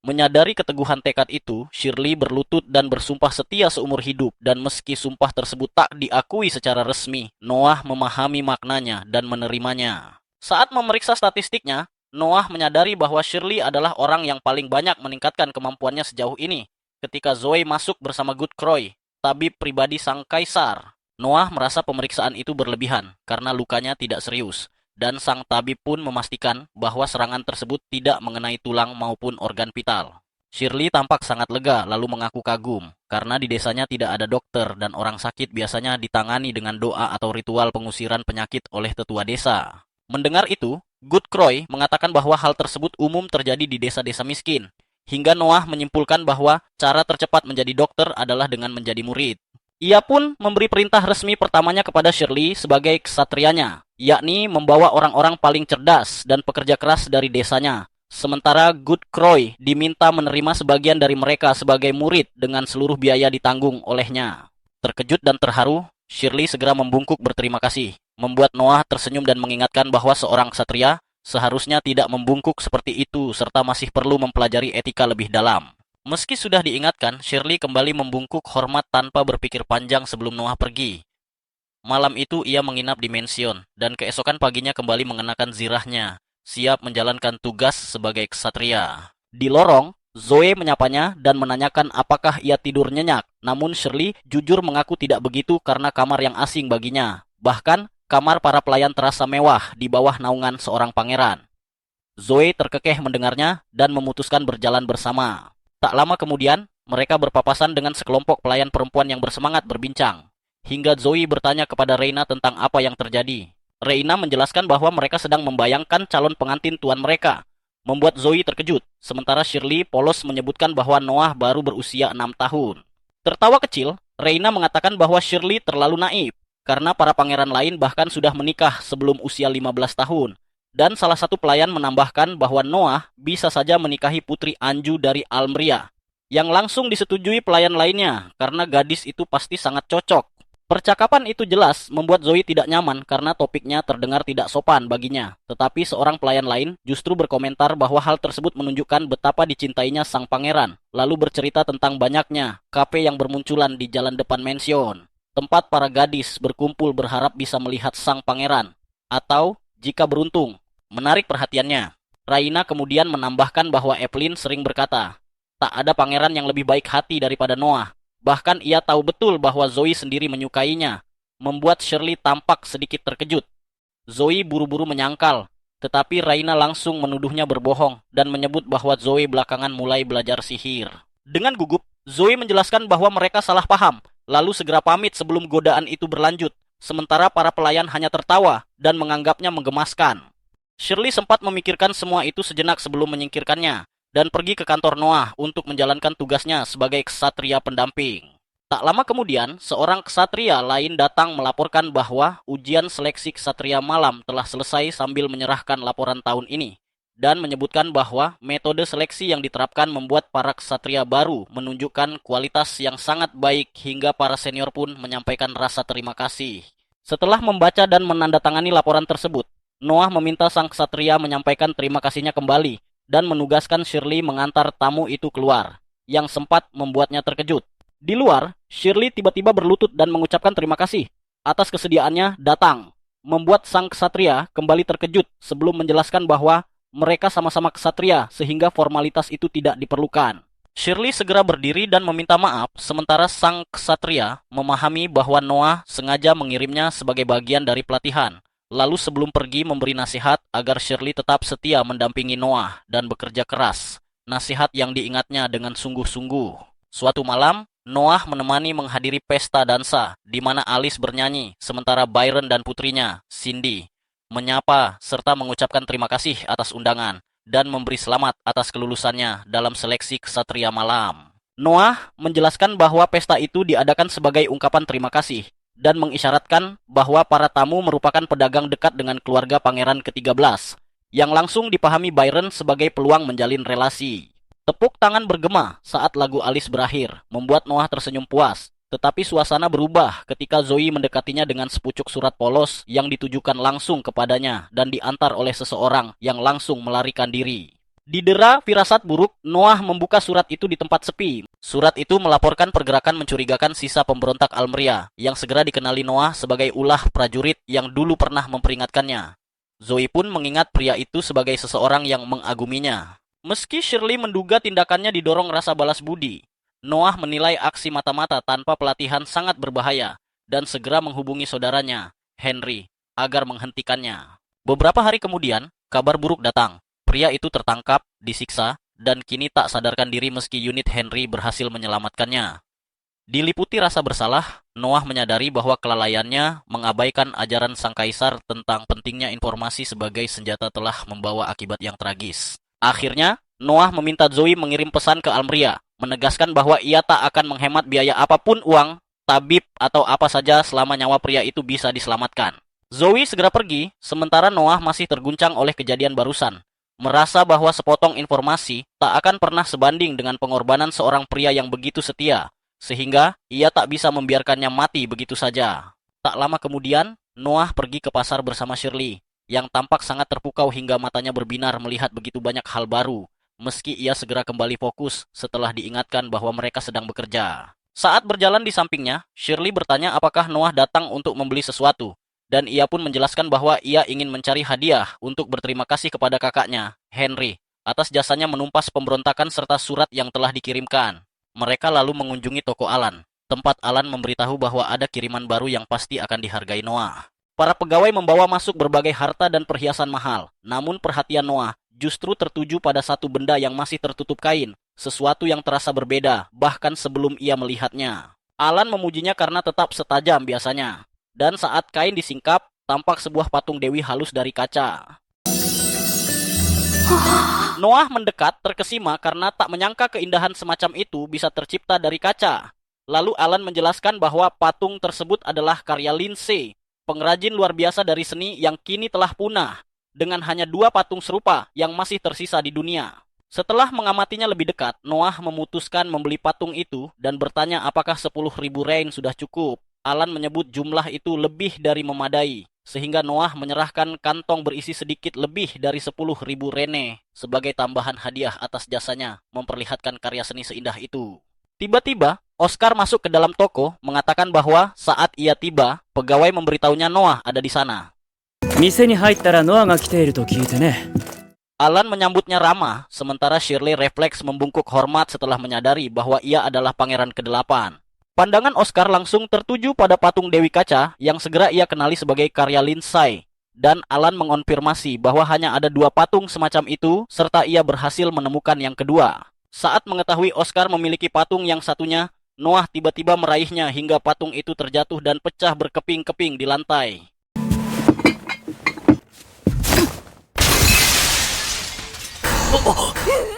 Menyadari keteguhan tekad itu, Shirley berlutut dan bersumpah setia seumur hidup, dan meski sumpah tersebut tak diakui secara resmi, Noah memahami maknanya dan menerimanya. Saat memeriksa statistiknya, Noah menyadari bahwa Shirley adalah orang yang paling banyak meningkatkan kemampuannya sejauh ini. Ketika Zoe masuk bersama Godfrey, tabib pribadi sang kaisar, Noah merasa pemeriksaan itu berlebihan karena lukanya tidak serius. Dan sang tabib pun memastikan bahwa serangan tersebut tidak mengenai tulang maupun organ vital. Shirley tampak sangat lega lalu mengaku kagum karena di desanya tidak ada dokter dan orang sakit biasanya ditangani dengan doa atau ritual pengusiran penyakit oleh tetua desa. Mendengar itu, Godfrey mengatakan bahwa hal tersebut umum terjadi di desa-desa miskin. Hingga Noah menyimpulkan bahwa cara tercepat menjadi dokter adalah dengan menjadi murid. Ia pun memberi perintah resmi pertamanya kepada Shirley sebagai ksatrianya, yakni membawa orang-orang paling cerdas dan pekerja keras dari desanya. Sementara Godfrey diminta menerima sebagian dari mereka sebagai murid dengan seluruh biaya ditanggung olehnya. Terkejut dan terharu, Shirley segera membungkuk berterima kasih, membuat Noah tersenyum dan mengingatkan bahwa seorang ksatria seharusnya tidak membungkuk seperti itu serta masih perlu mempelajari etika lebih dalam. Meski sudah diingatkan, Shirley kembali membungkuk hormat tanpa berpikir panjang sebelum Noah pergi. Malam itu ia menginap di mansion, dan keesokan paginya kembali mengenakan zirahnya, siap menjalankan tugas sebagai ksatria. Di lorong, Zoe menyapanya dan menanyakan apakah ia tidur nyenyak, namun Shirley jujur mengaku tidak begitu karena kamar yang asing baginya. Bahkan, kamar para pelayan terasa mewah di bawah naungan seorang pangeran. Zoe terkekeh mendengarnya dan memutuskan berjalan bersama. Tak lama kemudian, mereka berpapasan dengan sekelompok pelayan perempuan yang bersemangat berbincang. Hingga Zoe bertanya kepada Reina tentang apa yang terjadi. Reina menjelaskan bahwa mereka sedang membayangkan calon pengantin tuan mereka. Membuat Zoe terkejut, sementara Shirley polos menyebutkan bahwa Noah baru berusia 6 tahun. Tertawa kecil, Reina mengatakan bahwa Shirley terlalu naif, karena para pangeran lain bahkan sudah menikah sebelum usia 15 tahun. Dan salah satu pelayan menambahkan bahwa Noah bisa saja menikahi putri Anju dari Almria, yang langsung disetujui pelayan lainnya karena gadis itu pasti sangat cocok. Percakapan itu jelas membuat Zoe tidak nyaman karena topiknya terdengar tidak sopan baginya. Tetapi seorang pelayan lain justru berkomentar bahwa hal tersebut menunjukkan betapa dicintainya sang pangeran, lalu bercerita tentang banyaknya kafe yang bermunculan di jalan depan mansion, tempat para gadis berkumpul berharap bisa melihat sang pangeran, atau jika beruntung, menarik perhatiannya. Raina kemudian menambahkan bahwa Evelyn sering berkata, tak ada pangeran yang lebih baik hati daripada Noah. Bahkan ia tahu betul bahwa Zoe sendiri menyukainya, membuat Shirley tampak sedikit terkejut. Zoe buru-buru menyangkal, tetapi Raina langsung menuduhnya berbohong dan menyebut bahwa Zoe belakangan mulai belajar sihir. Dengan gugup, Zoe menjelaskan bahwa mereka salah paham, lalu segera pamit sebelum godaan itu berlanjut. Sementara para pelayan hanya tertawa dan menganggapnya menggemaskan. Shirley sempat memikirkan semua itu sejenak sebelum menyingkirkannya dan pergi ke kantor Noah untuk menjalankan tugasnya sebagai ksatria pendamping. Tak lama kemudian, seorang ksatria lain datang melaporkan bahwa ujian seleksi ksatria malam telah selesai sambil menyerahkan laporan tahun ini dan menyebutkan bahwa metode seleksi yang diterapkan membuat para ksatria baru menunjukkan kualitas yang sangat baik hingga para senior pun menyampaikan rasa terima kasih. Setelah membaca dan menandatangani laporan tersebut, Noah meminta sang ksatria menyampaikan terima kasihnya kembali dan menugaskan Shirley mengantar tamu itu keluar, yang sempat membuatnya terkejut. Di luar, Shirley tiba-tiba berlutut dan mengucapkan terima kasih atas kesediaannya datang, membuat sang ksatria kembali terkejut sebelum menjelaskan bahwa mereka sama-sama ksatria sehingga formalitas itu tidak diperlukan. Shirley segera berdiri dan meminta maaf, sementara sang ksatria memahami bahwa Noah sengaja mengirimnya sebagai bagian dari pelatihan. Lalu sebelum pergi memberi nasihat agar Shirley tetap setia mendampingi Noah dan bekerja keras. Nasihat yang diingatnya dengan sungguh-sungguh. Suatu malam, Noah menemani menghadiri pesta dansa di mana Alice bernyanyi, sementara Byron dan putrinya, Cindy, menyapa serta mengucapkan terima kasih atas undangan dan memberi selamat atas kelulusannya dalam seleksi ksatria malam. Noah menjelaskan bahwa pesta itu diadakan sebagai ungkapan terima kasih dan mengisyaratkan bahwa para tamu merupakan pedagang dekat dengan keluarga pangeran ke-13 yang langsung dipahami Byron sebagai peluang menjalin relasi. Tepuk tangan bergema saat lagu Alice berakhir, membuat Noah tersenyum puas Tetapi suasana berubah ketika Zoe mendekatinya dengan sepucuk surat polos yang ditujukan langsung kepadanya dan diantar oleh seseorang yang langsung melarikan diri. Didera firasat buruk, Noah membuka surat itu di tempat sepi. Surat itu melaporkan pergerakan mencurigakan sisa pemberontak Almeria yang segera dikenali Noah sebagai ulah prajurit yang dulu pernah memperingatkannya. Zoe pun mengingat pria itu sebagai seseorang yang mengaguminya. Meski Shirley menduga tindakannya didorong rasa balas budi, Noah menilai aksi mata-mata tanpa pelatihan sangat berbahaya dan segera menghubungi saudaranya, Henry, agar menghentikannya. Beberapa hari kemudian, kabar buruk datang. Pria itu tertangkap, disiksa, dan kini tak sadarkan diri meski unit Henry berhasil menyelamatkannya. Diliputi rasa bersalah, Noah menyadari bahwa kelalaiannya mengabaikan ajaran sang kaisar tentang pentingnya informasi sebagai senjata telah membawa akibat yang tragis. Akhirnya, Noah meminta Zoe mengirim pesan ke Almeria, menegaskan bahwa ia tak akan menghemat biaya apapun uang, tabib, atau apa saja selama nyawa pria itu bisa diselamatkan. Zoe segera pergi, sementara Noah masih terguncang oleh kejadian barusan. Merasa bahwa sepotong informasi tak akan pernah sebanding dengan pengorbanan seorang pria yang begitu setia, sehingga ia tak bisa membiarkannya mati begitu saja. Tak lama kemudian, Noah pergi ke pasar bersama Shirley, yang tampak sangat terpukau hingga matanya berbinar melihat begitu banyak hal baru. Meski ia segera kembali fokus setelah diingatkan bahwa mereka sedang bekerja. Saat berjalan di sampingnya, Shirley bertanya apakah Noah datang untuk membeli sesuatu. Dan ia pun menjelaskan bahwa ia ingin mencari hadiah untuk berterima kasih kepada kakaknya, Henry, atas jasanya menumpas pemberontakan serta surat yang telah dikirimkan. Mereka lalu mengunjungi toko Alan, tempat Alan memberitahu bahwa ada kiriman baru yang pasti akan dihargai Noah. Para pegawai membawa masuk berbagai harta dan perhiasan mahal, namun perhatian Noah justru tertuju pada satu benda yang masih tertutup kain, sesuatu yang terasa berbeda, bahkan sebelum ia melihatnya. Alan memujinya karena tetap setajam biasanya. Dan saat kain disingkap, tampak sebuah patung dewi halus dari kaca. Noah mendekat terkesima karena tak menyangka keindahan semacam itu bisa tercipta dari kaca. Lalu Alan menjelaskan bahwa patung tersebut adalah karya Lindsay, pengrajin luar biasa dari seni yang kini telah punah, dengan hanya 2 patung serupa yang masih tersisa di dunia. Setelah mengamatinya lebih dekat, Noah memutuskan membeli patung itu dan bertanya apakah 10.000 rein sudah cukup. Alan menyebut jumlah itu lebih dari memadai, sehingga Noah menyerahkan kantong berisi sedikit lebih dari 10.000 rene sebagai tambahan hadiah atas jasanya memperlihatkan karya seni seindah itu. Tiba-tiba, Oscar masuk ke dalam toko mengatakan bahwa saat ia tiba, pegawai memberitahunya Noah ada di sana. 店に入ったらノアが来ていると聞いてね。 Alan menyambutnya ramah, sementara Shirley refleks membungkuk hormat setelah menyadari bahwa ia adalah pangeran ke-8. Pandangan Oscar langsung tertuju pada patung Dewi Kaca yang segera ia kenali sebagai karya Lindsay. Dan Alan mengonfirmasi bahwa hanya ada 2 patung semacam itu, serta ia berhasil menemukan yang kedua. Saat mengetahui Oscar memiliki patung yang satunya, Noah tiba-tiba meraihnya hingga patung itu terjatuh dan pecah berkeping-keping di lantai.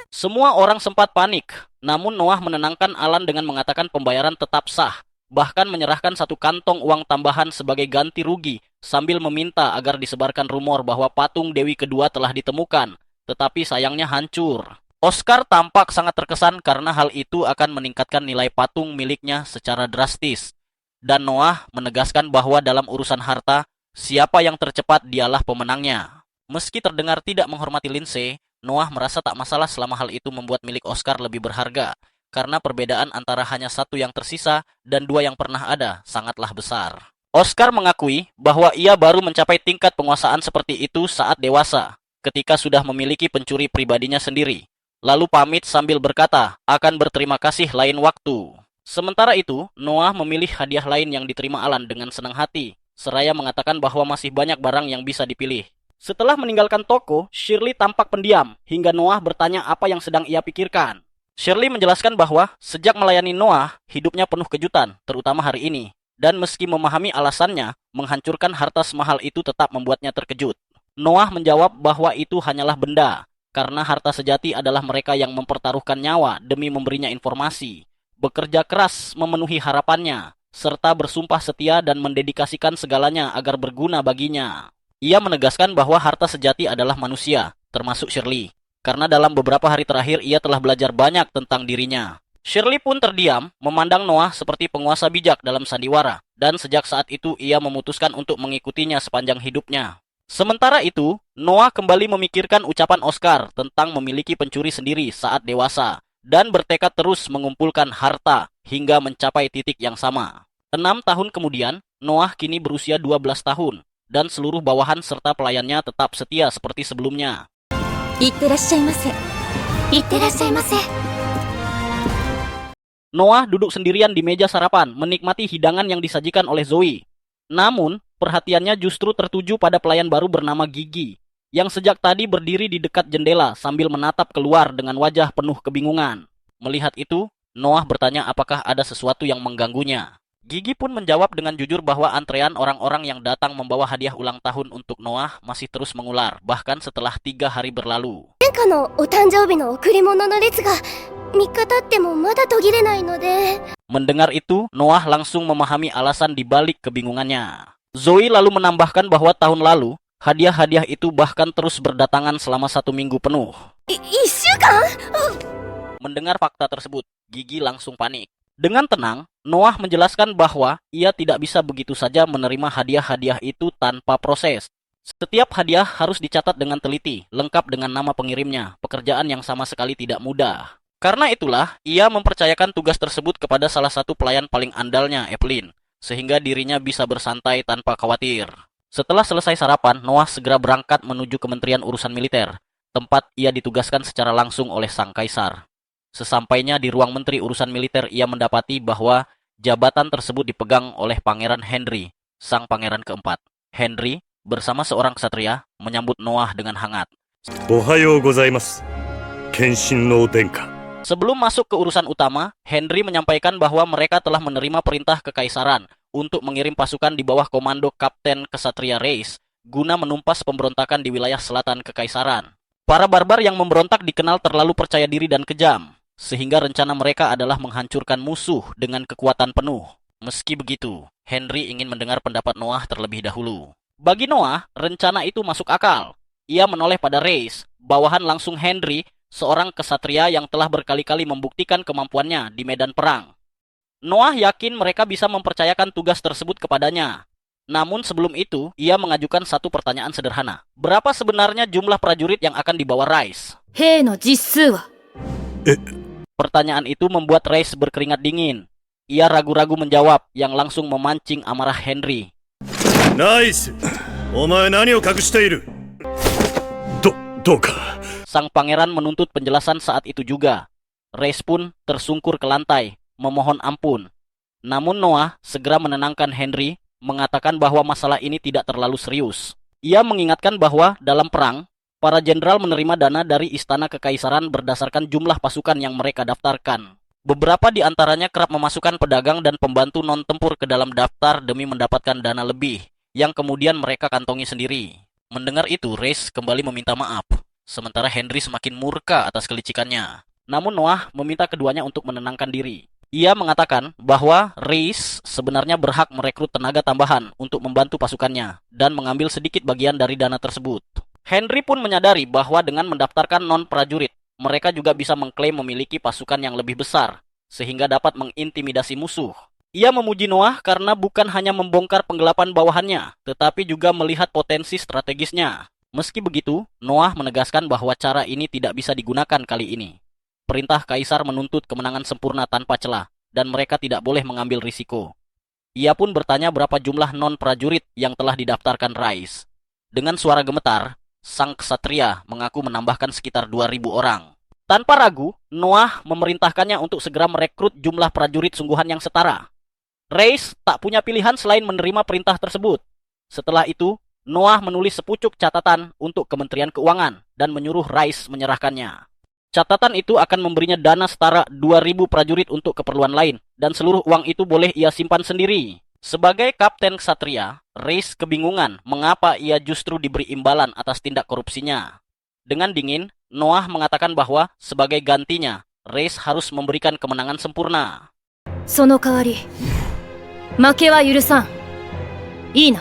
Semua orang sempat panik, namun Noah menenangkan Alan dengan mengatakan pembayaran tetap sah, bahkan menyerahkan 1 kantong uang tambahan sebagai ganti rugi, sambil meminta agar disebarkan rumor bahwa patung Dewi kedua telah ditemukan, tetapi sayangnya hancur. Oscar tampak sangat terkesan karena hal itu akan meningkatkan nilai patung miliknya secara drastis. Dan Noah menegaskan bahwa dalam urusan harta, siapa yang tercepat dialah pemenangnya. Meski terdengar tidak menghormati Lindsay, Noah merasa tak masalah selama hal itu membuat milik Oscar lebih berharga, karena perbedaan antara hanya 1 yang tersisa dan 2 yang pernah ada sangatlah besar. Oscar mengakui bahwa ia baru mencapai tingkat penguasaan seperti itu saat dewasa, ketika sudah memiliki pencuri pribadinya sendiri. Lalu pamit sambil berkata akan berterima kasih lain waktu. Sementara itu, Noah memilih hadiah lain yang diterima Alan dengan senang hati, seraya mengatakan bahwa masih banyak barang yang bisa dipilih. Setelah meninggalkan toko, Shirley tampak pendiam, hingga Noah bertanya apa yang sedang ia pikirkan. Shirley menjelaskan bahwa sejak melayani Noah, hidupnya penuh kejutan, terutama hari ini. Dan meski memahami alasannya, menghancurkan harta semahal itu tetap membuatnya terkejut. Noah menjawab bahwa itu hanyalah benda, karena harta sejati adalah mereka yang mempertaruhkan nyawa demi memberinya informasi, bekerja keras memenuhi harapannya, serta bersumpah setia dan mendedikasikan segalanya agar berguna baginya. Ia menegaskan bahwa harta sejati adalah manusia, termasuk Shirley, karena dalam beberapa hari terakhir ia telah belajar banyak tentang dirinya. Shirley pun terdiam, memandang Noah seperti penguasa bijak dalam sandiwara, dan sejak saat itu ia memutuskan untuk mengikutinya sepanjang hidupnya. Sementara itu, Noah kembali memikirkan ucapan Oscar tentang memiliki pencuri sendiri saat dewasa, dan bertekad terus mengumpulkan harta hingga mencapai titik yang sama. 6 tahun kemudian, Noah kini berusia 12 tahun, dan seluruh bawahan serta pelayannya tetap setia seperti sebelumnya. いってらっしゃいませ。いってらっしゃいませ。 Noah duduk sendirian di meja sarapan, menikmati hidangan yang disajikan oleh Zoe. Namun, perhatiannya justru tertuju pada pelayan baru bernama Gigi, yang sejak tadi berdiri di dekat jendela sambil menatap keluar dengan wajah penuh kebingungan. Melihat itu, Noah bertanya apakah ada sesuatu yang mengganggunya. Gigi pun menjawab dengan jujur bahwa antrean orang-orang yang datang membawa hadiah ulang tahun untuk Noah masih terus mengular, bahkan setelah 3 hari berlalu. 殿下のお誕生日の贈り物の列が3日経ってもまだ途切れないので。 Mendengar itu, Noah langsung memahami alasan dibalik kebingungannya. Zoe lalu menambahkan bahwa tahun lalu, hadiah-hadiah itu bahkan terus berdatangan selama 1 minggu penuh. 1週間 Mendengar fakta tersebut, Gigi langsung panik. Dengan tenang, Noah menjelaskan bahwa ia tidak bisa begitu saja menerima hadiah-hadiah itu tanpa proses. Setiap hadiah harus dicatat dengan teliti, lengkap dengan nama pengirimnya, pekerjaan yang sama sekali tidak mudah. Karena itulah, ia mempercayakan tugas tersebut kepada salah satu pelayan paling andalnya, Evelyn, sehingga dirinya bisa bersantai tanpa khawatir. Setelah selesai sarapan, Noah segera berangkat menuju Kementerian Urusan Militer, tempat ia ditugaskan secara langsung oleh sang kaisar. Sesampainya di ruang Menteri Urusan Militer, ia mendapati bahwa jabatan tersebut dipegang oleh Pangeran Henry, sang pangeran keempat. Henry, bersama seorang ksatria, menyambut Noah dengan hangat. Ohayou gozaimasu, Kenshin no Denka. Sebelum masuk ke urusan utama, Henry menyampaikan bahwa mereka telah menerima perintah kekaisaran untuk mengirim pasukan di bawah komando Kapten Ksatria Reis guna menumpas pemberontakan di wilayah selatan kekaisaran. Para barbar yang memberontak dikenal terlalu percaya diri dan kejam, sehingga rencana mereka adalah menghancurkan musuh dengan kekuatan penuh. Meski begitu, Henry ingin mendengar pendapat Noah terlebih dahulu. Bagi Noah, rencana itu masuk akal. Ia menoleh pada Reis, bawahan langsung Henry, seorang ksatria yang telah berkali-kali membuktikan kemampuannya di medan perang. Noah yakin mereka bisa mempercayakan tugas tersebut kepadanya. Namun sebelum itu, ia mengajukan satu pertanyaan sederhana. Berapa sebenarnya jumlah prajurit yang akan dibawa Reis? 兵の実数は Pertanyaan itu membuat Reis berkeringat dingin. Ia ragu-ragu menjawab, yang langsung memancing amarah Henry. Nice! Omae nani o kakushite iru? Doka. Sang pangeran menuntut penjelasan saat itu juga. Reis pun tersungkur ke lantai, memohon ampun. Namun Noah segera menenangkan Henry, mengatakan bahwa masalah ini tidak terlalu serius. Ia mengingatkan bahwa dalam perang, para jenderal menerima dana dari istana kekaisaran berdasarkan jumlah pasukan yang mereka daftarkan. Beberapa di antaranya kerap memasukkan pedagang dan pembantu non-tempur ke dalam daftar demi mendapatkan dana lebih, yang kemudian mereka kantongi sendiri. Mendengar itu, Reis kembali meminta maaf. Sementara Henry semakin murka atas kelicikannya. Namun Noah meminta keduanya untuk menenangkan diri. Ia mengatakan bahwa Reis sebenarnya berhak merekrut tenaga tambahan untuk membantu pasukannya dan mengambil sedikit bagian dari dana tersebut. Henry pun menyadari bahwa dengan mendaftarkan non-prajurit, mereka juga bisa mengklaim memiliki pasukan yang lebih besar, sehingga dapat mengintimidasi musuh. Ia memuji Noah karena bukan hanya membongkar penggelapan bawahannya, tetapi juga melihat potensi strategisnya. Meski begitu, Noah menegaskan bahwa cara ini tidak bisa digunakan kali ini. Perintah kaisar menuntut kemenangan sempurna tanpa celah, dan mereka tidak boleh mengambil risiko. Ia pun bertanya berapa jumlah non-prajurit yang telah didaftarkan Reis. Dengan suara gemetar, sang ksatria mengaku menambahkan sekitar 2.000 orang. Tanpa ragu, Noah memerintahkannya untuk segera merekrut jumlah prajurit sungguhan yang setara. Reis tak punya pilihan selain menerima perintah tersebut. Setelah itu, Noah menulis sepucuk catatan untuk Kementerian Keuangan dan menyuruh Reis menyerahkannya. Catatan itu akan memberinya dana setara 2.000 prajurit untuk keperluan lain, dan seluruh uang itu boleh ia simpan sendiri. Sebagai kapten ksatria, Reis kebingungan mengapa ia justru diberi imbalan atas tindak korupsinya. Dengan dingin, Noah mengatakan bahwa sebagai gantinya, Reis harus memberikan kemenangan sempurna. その代わり負けは許さん。いいな。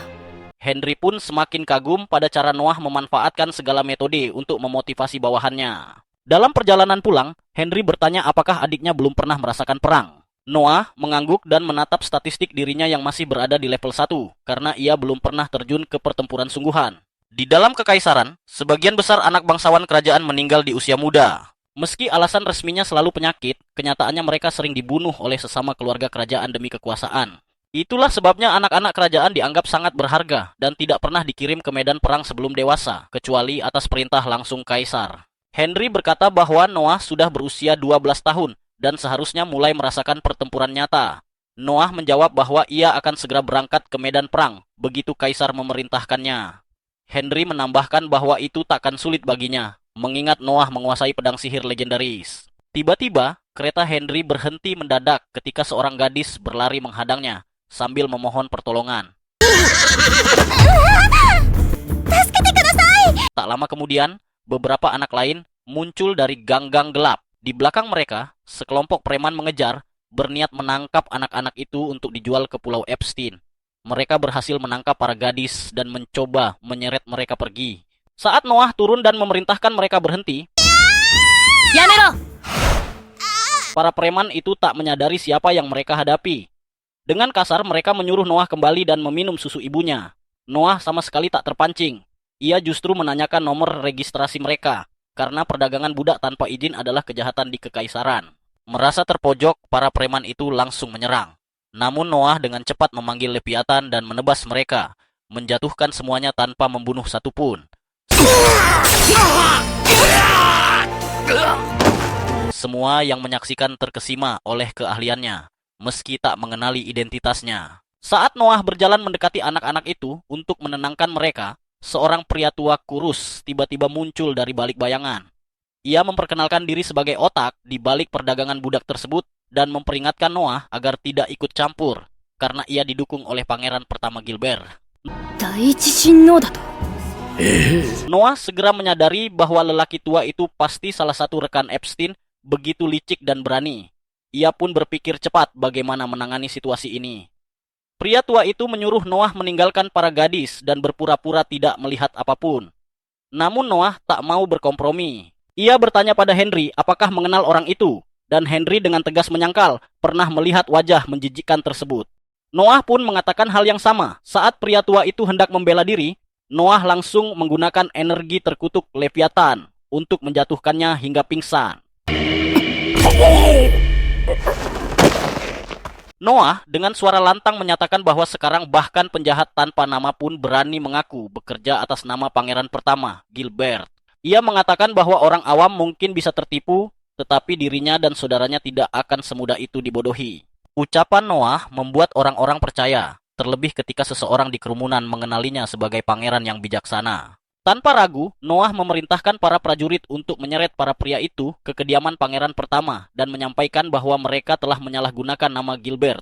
Henry pun semakin kagum pada cara Noah memanfaatkan segala metode untuk memotivasi bawahannya. Dalam perjalanan pulang, Henry bertanya apakah adiknya belum pernah merasakan perang. Noah mengangguk dan menatap statistik dirinya yang masih berada di level 1, karena ia belum pernah terjun ke pertempuran sungguhan. Di dalam kekaisaran, sebagian besar anak bangsawan kerajaan meninggal di usia muda. Meski alasan resminya selalu penyakit, kenyataannya mereka sering dibunuh oleh sesama keluarga kerajaan demi kekuasaan. Itulah sebabnya anak-anak kerajaan dianggap sangat berharga dan tidak pernah dikirim ke medan perang sebelum dewasa, kecuali atas perintah langsung kaisar. Henry berkata bahwa Noah sudah berusia 12 tahun dan seharusnya mulai merasakan pertempuran nyata. Noah menjawab bahwa ia akan segera berangkat ke medan perang begitu kaisar memerintahkannya. Henry menambahkan bahwa itu takkan sulit baginya, mengingat Noah menguasai pedang sihir legendaris. Tiba-tiba, kereta Henry berhenti mendadak ketika seorang gadis berlari menghadangnya sambil memohon pertolongan. Tak lama kemudian, beberapa anak lain muncul dari gang-gang gelap. Di belakang mereka, sekelompok preman mengejar, berniat menangkap anak-anak itu untuk dijual ke Pulau Epstein. Mereka berhasil menangkap para gadis dan mencoba menyeret mereka pergi. Saat Noah turun dan memerintahkan mereka berhenti, Yamero! para preman itu tak menyadari siapa yang mereka hadapi. Dengan kasar, mereka menyuruh Noah kembali dan meminum susu ibunya. Noah sama sekali tak terpancing. Ia justru menanyakan nomor registrasi mereka, karena perdagangan budak tanpa izin adalah kejahatan di kekaisaran. Merasa terpojok, para preman itu langsung menyerang. Namun Noah dengan cepat memanggil Leviathan dan menebas mereka, menjatuhkan semuanya tanpa membunuh satupun. Semua yang menyaksikan terkesima oleh keahliannya, meski tak mengenali identitasnya. Saat Noah berjalan mendekati anak-anak itu untuk menenangkan mereka, seorang pria tua kurus tiba-tiba muncul dari balik bayangan. Ia memperkenalkan diri sebagai otak di balik perdagangan budak tersebut dan memperingatkan Noah agar tidak ikut campur, karena ia didukung oleh pangeran pertama Gilbert. Noah segera menyadari bahwa lelaki tua itu pasti salah satu rekan Epstein, begitu licik dan berani. Ia pun berpikir cepat bagaimana menangani situasi ini. Pria tua itu menyuruh Noah meninggalkan para gadis dan berpura-pura tidak melihat apapun. Namun Noah tak mau berkompromi. Ia bertanya pada Henry apakah mengenal orang itu, dan Henry dengan tegas menyangkal pernah melihat wajah menjijikkan tersebut. Noah pun mengatakan hal yang sama. Saat pria tua itu hendak membela diri, Noah langsung menggunakan energi terkutuk Leviathan untuk menjatuhkannya hingga pingsan. Noah dengan suara lantang menyatakan bahwa sekarang bahkan penjahat tanpa nama pun berani mengaku bekerja atas nama pangeran pertama, Gilbert. Ia mengatakan bahwa orang awam mungkin bisa tertipu, tetapi dirinya dan saudaranya tidak akan semudah itu dibodohi. Ucapan Noah membuat orang-orang percaya, terlebih ketika seseorang di kerumunan mengenalinya sebagai pangeran yang bijaksana. Tanpa ragu, Noah memerintahkan para prajurit untuk menyeret para pria itu ke kediaman pangeran pertama dan menyampaikan bahwa mereka telah menyalahgunakan nama Gilbert.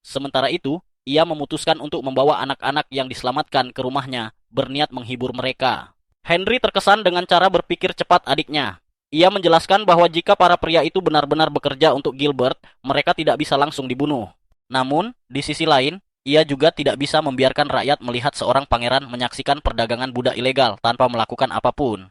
Sementara itu, ia memutuskan untuk membawa anak-anak yang diselamatkan ke rumahnya, berniat menghibur mereka. Henry terkesan dengan cara berpikir cepat adiknya. Ia menjelaskan bahwa jika para pria itu benar-benar bekerja untuk Gilbert, mereka tidak bisa langsung dibunuh. Namun, di sisi lain, ia juga tidak bisa membiarkan rakyat melihat seorang pangeran menyaksikan perdagangan budak ilegal tanpa melakukan apapun.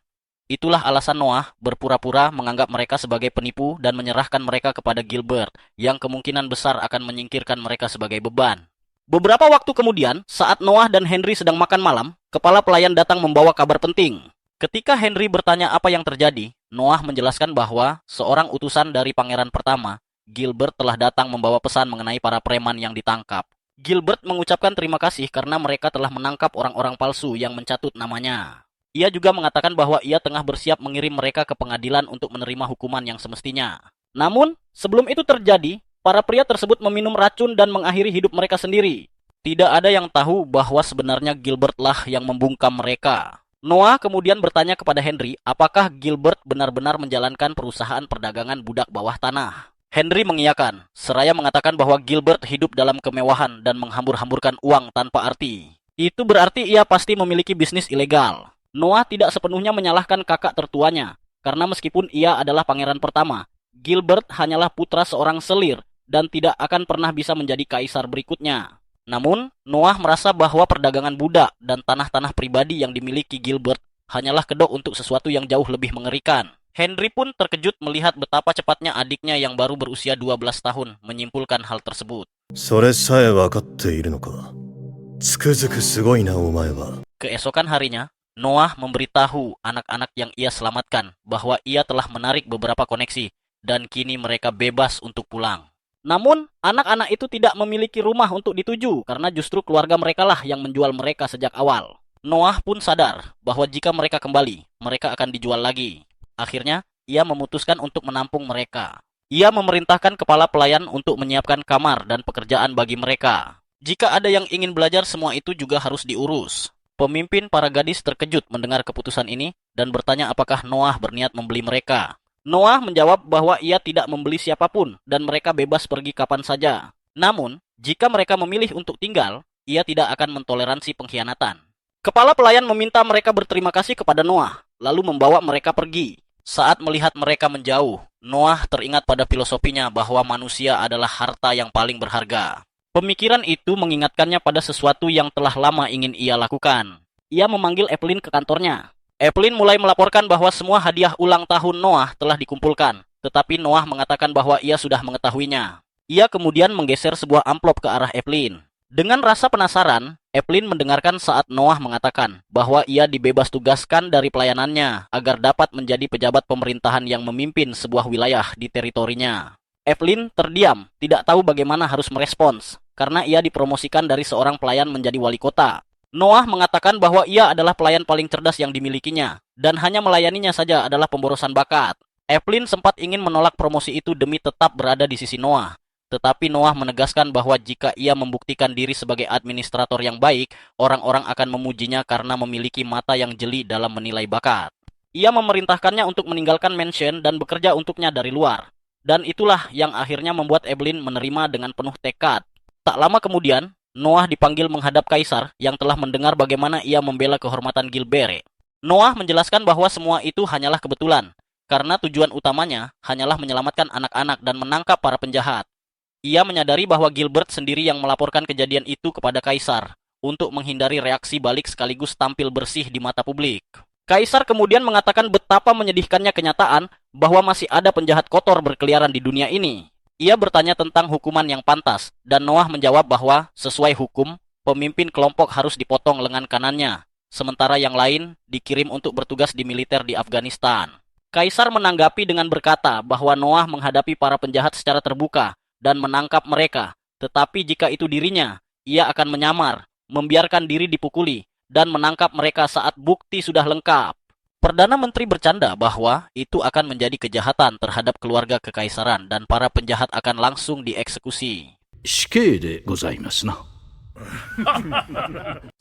Itulah alasan Noah berpura-pura menganggap mereka sebagai penipu dan menyerahkan mereka kepada Gilbert, yang kemungkinan besar akan menyingkirkan mereka sebagai beban. Beberapa waktu kemudian, saat Noah dan Henry sedang makan malam, kepala pelayan datang membawa kabar penting. Ketika Henry bertanya apa yang terjadi, Noah menjelaskan bahwa seorang utusan dari pangeran pertama, Gilbert, telah datang membawa pesan mengenai para preman yang ditangkap. Gilbert mengucapkan terima kasih karena mereka telah menangkap orang-orang palsu yang mencatut namanya. Ia juga mengatakan bahwa ia tengah bersiap mengirim mereka ke pengadilan untuk menerima hukuman yang semestinya. Namun, sebelum itu terjadi, para pria tersebut meminum racun dan mengakhiri hidup mereka sendiri. Tidak ada yang tahu bahwa sebenarnya Gilbert lah yang membungkam mereka. Noah kemudian bertanya kepada Henry apakah Gilbert benar-benar menjalankan perusahaan perdagangan budak bawah tanah. Henry mengiyakan, seraya mengatakan bahwa Gilbert hidup dalam kemewahan dan menghambur-hamburkan uang tanpa arti. Itu berarti ia pasti memiliki bisnis ilegal. Noah tidak sepenuhnya menyalahkan kakak tertuanya, karena meskipun ia adalah pangeran pertama, Gilbert hanyalah putra seorang selir dan tidak akan pernah bisa menjadi kaisar berikutnya. Namun, Noah merasa bahwa perdagangan budak dan tanah-tanah pribadi yang dimiliki Gilbert hanyalah kedok untuk sesuatu yang jauh lebih mengerikan. Henry pun terkejut melihat betapa cepatnya adiknya yang baru berusia 12 tahun menyimpulkan hal tersebut. それさえ分かっているのか。つくづくすごいなお前は。 Keesokan harinya, Noah memberitahu anak-anak yang ia selamatkan bahwa ia telah menarik beberapa koneksi dan kini mereka bebas untuk pulang. Namun, anak-anak itu tidak memiliki rumah untuk dituju karena justru keluarga mereka lah yang menjual mereka sejak awal. Noah pun sadar bahwa jika mereka kembali, mereka akan dijual lagi. Akhirnya, ia memutuskan untuk menampung mereka. Ia memerintahkan kepala pelayan untuk menyiapkan kamar dan pekerjaan bagi mereka. Jika ada yang ingin belajar, semua itu juga harus diurus. Pemimpin para gadis terkejut mendengar keputusan ini dan bertanya apakah Noah berniat membeli mereka. Noah menjawab bahwa ia tidak membeli siapapun dan mereka bebas pergi kapan saja. Namun, jika mereka memilih untuk tinggal, ia tidak akan mentoleransi pengkhianatan. Kepala pelayan meminta mereka berterima kasih kepada Noah, lalu membawa mereka pergi. Saat melihat mereka menjauh, Noah teringat pada filosofinya bahwa manusia adalah harta yang paling berharga. Pemikiran itu mengingatkannya pada sesuatu yang telah lama ingin ia lakukan. Ia memanggil Evelyn ke kantornya. Evelyn mulai melaporkan bahwa semua hadiah ulang tahun Noah telah dikumpulkan, tetapi Noah mengatakan bahwa ia sudah mengetahuinya. Ia kemudian menggeser sebuah amplop ke arah Evelyn. Dengan rasa penasaran, Evelyn mendengarkan saat Noah mengatakan bahwa ia dibebas tugaskan dari pelayanannya agar dapat menjadi pejabat pemerintahan yang memimpin sebuah wilayah di teritorinya. Evelyn terdiam, tidak tahu bagaimana harus merespons, karena ia dipromosikan dari seorang pelayan menjadi wali kota. Noah mengatakan bahwa ia adalah pelayan paling cerdas yang dimilikinya, dan hanya melayaninya saja adalah pemborosan bakat. Evelyn sempat ingin menolak promosi itu demi tetap berada di sisi Noah. Tetapi Noah menegaskan bahwa jika ia membuktikan diri sebagai administrator yang baik, orang-orang akan memujinya karena memiliki mata yang jeli dalam menilai bakat. Ia memerintahkannya untuk meninggalkan mansion dan bekerja untuknya dari luar. Dan itulah yang akhirnya membuat Evelyn menerima dengan penuh tekad. Tak lama kemudian, Noah dipanggil menghadap Kaisar yang telah mendengar bagaimana ia membela kehormatan Gilbert. Noah menjelaskan bahwa semua itu hanyalah kebetulan, karena tujuan utamanya hanyalah menyelamatkan anak-anak dan menangkap para penjahat. Ia menyadari bahwa Gilbert sendiri yang melaporkan kejadian itu kepada Kaisar untuk menghindari reaksi balik sekaligus tampil bersih di mata publik. Kaisar kemudian mengatakan betapa menyedihkannya kenyataan bahwa masih ada penjahat kotor berkeliaran di dunia ini. Ia bertanya tentang hukuman yang pantas, dan Noah menjawab bahwa sesuai hukum, pemimpin kelompok harus dipotong lengan kanannya, sementara yang lain dikirim untuk bertugas di militer di Afghanistan. Kaisar menanggapi dengan berkata bahwa Noah menghadapi para penjahat secara terbuka dan menangkap mereka, tetapi jika itu dirinya, ia akan menyamar, membiarkan diri dipukuli, dan menangkap mereka saat bukti sudah lengkap. Perdana Menteri bercanda bahwa itu akan menjadi kejahatan terhadap keluarga kekaisaran dan para penjahat akan langsung dieksekusi. 死刑でございますな。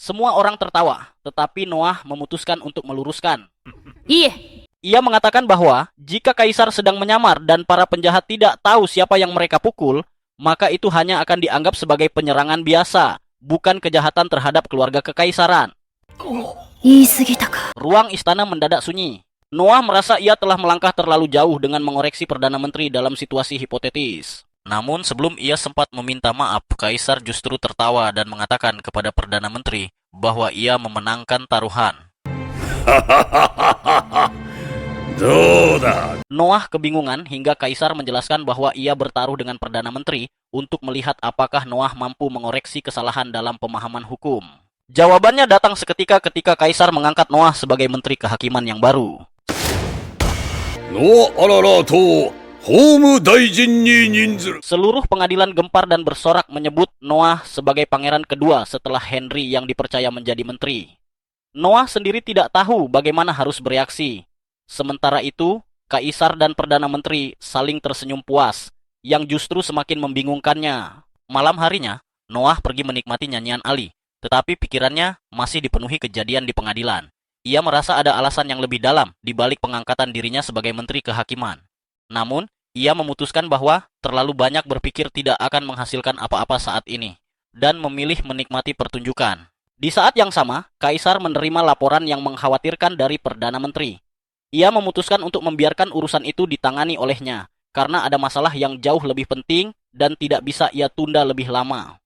Semua orang tertawa, tetapi Noah memutuskan untuk meluruskan. いえ、 Ia mengatakan bahwa jika Kaisar sedang menyamar dan para penjahat tidak tahu siapa yang mereka pukul, maka itu hanya akan dianggap sebagai penyerangan biasa, bukan kejahatan terhadap keluarga kekaisaran. 言い過ぎたか。 Ruang istana mendadak sunyi. Noah merasa ia telah melangkah terlalu jauh dengan mengoreksi Perdana Menteri dalam situasi hipotetis. Namun sebelum ia sempat meminta maaf, Kaisar justru tertawa dan mengatakan kepada Perdana Menteri bahwa ia memenangkan taruhan. どうだ。 Noah kebingungan hingga Kaisar menjelaskan bahwa ia bertaruh dengan Perdana Menteri untuk melihat apakah Noah mampu mengoreksi kesalahan dalam pemahaman hukum. Jawabannya datang seketika ketika Kaisar mengangkat Noah sebagai Menteri Kehakiman yang baru. ノア・アララと法務大臣に任ずる。 Seluruh pengadilan gempar dan bersorak menyebut Noah sebagai pangeran kedua setelah Henry yang dipercaya menjadi menteri. Noah sendiri tidak tahu bagaimana harus bereaksi. Sementara itu, Kaisar dan Perdana Menteri saling tersenyum puas, yang justru semakin membingungkannya. Malam harinya, Noah pergi menikmati nyanyian Ali, tetapi pikirannya masih dipenuhi kejadian di pengadilan. Ia merasa ada alasan yang lebih dalam di balik pengangkatan dirinya sebagai Menteri Kehakiman. Namun, ia memutuskan bahwa terlalu banyak berpikir tidak akan menghasilkan apa-apa saat ini, dan memilih menikmati pertunjukan. Di saat yang sama, Kaisar menerima laporan yang mengkhawatirkan dari Perdana Menteri. Ia memutuskan untuk membiarkan urusan itu ditangani olehnya, karena ada masalah yang jauh lebih penting dan tidak bisa ia tunda lebih lama.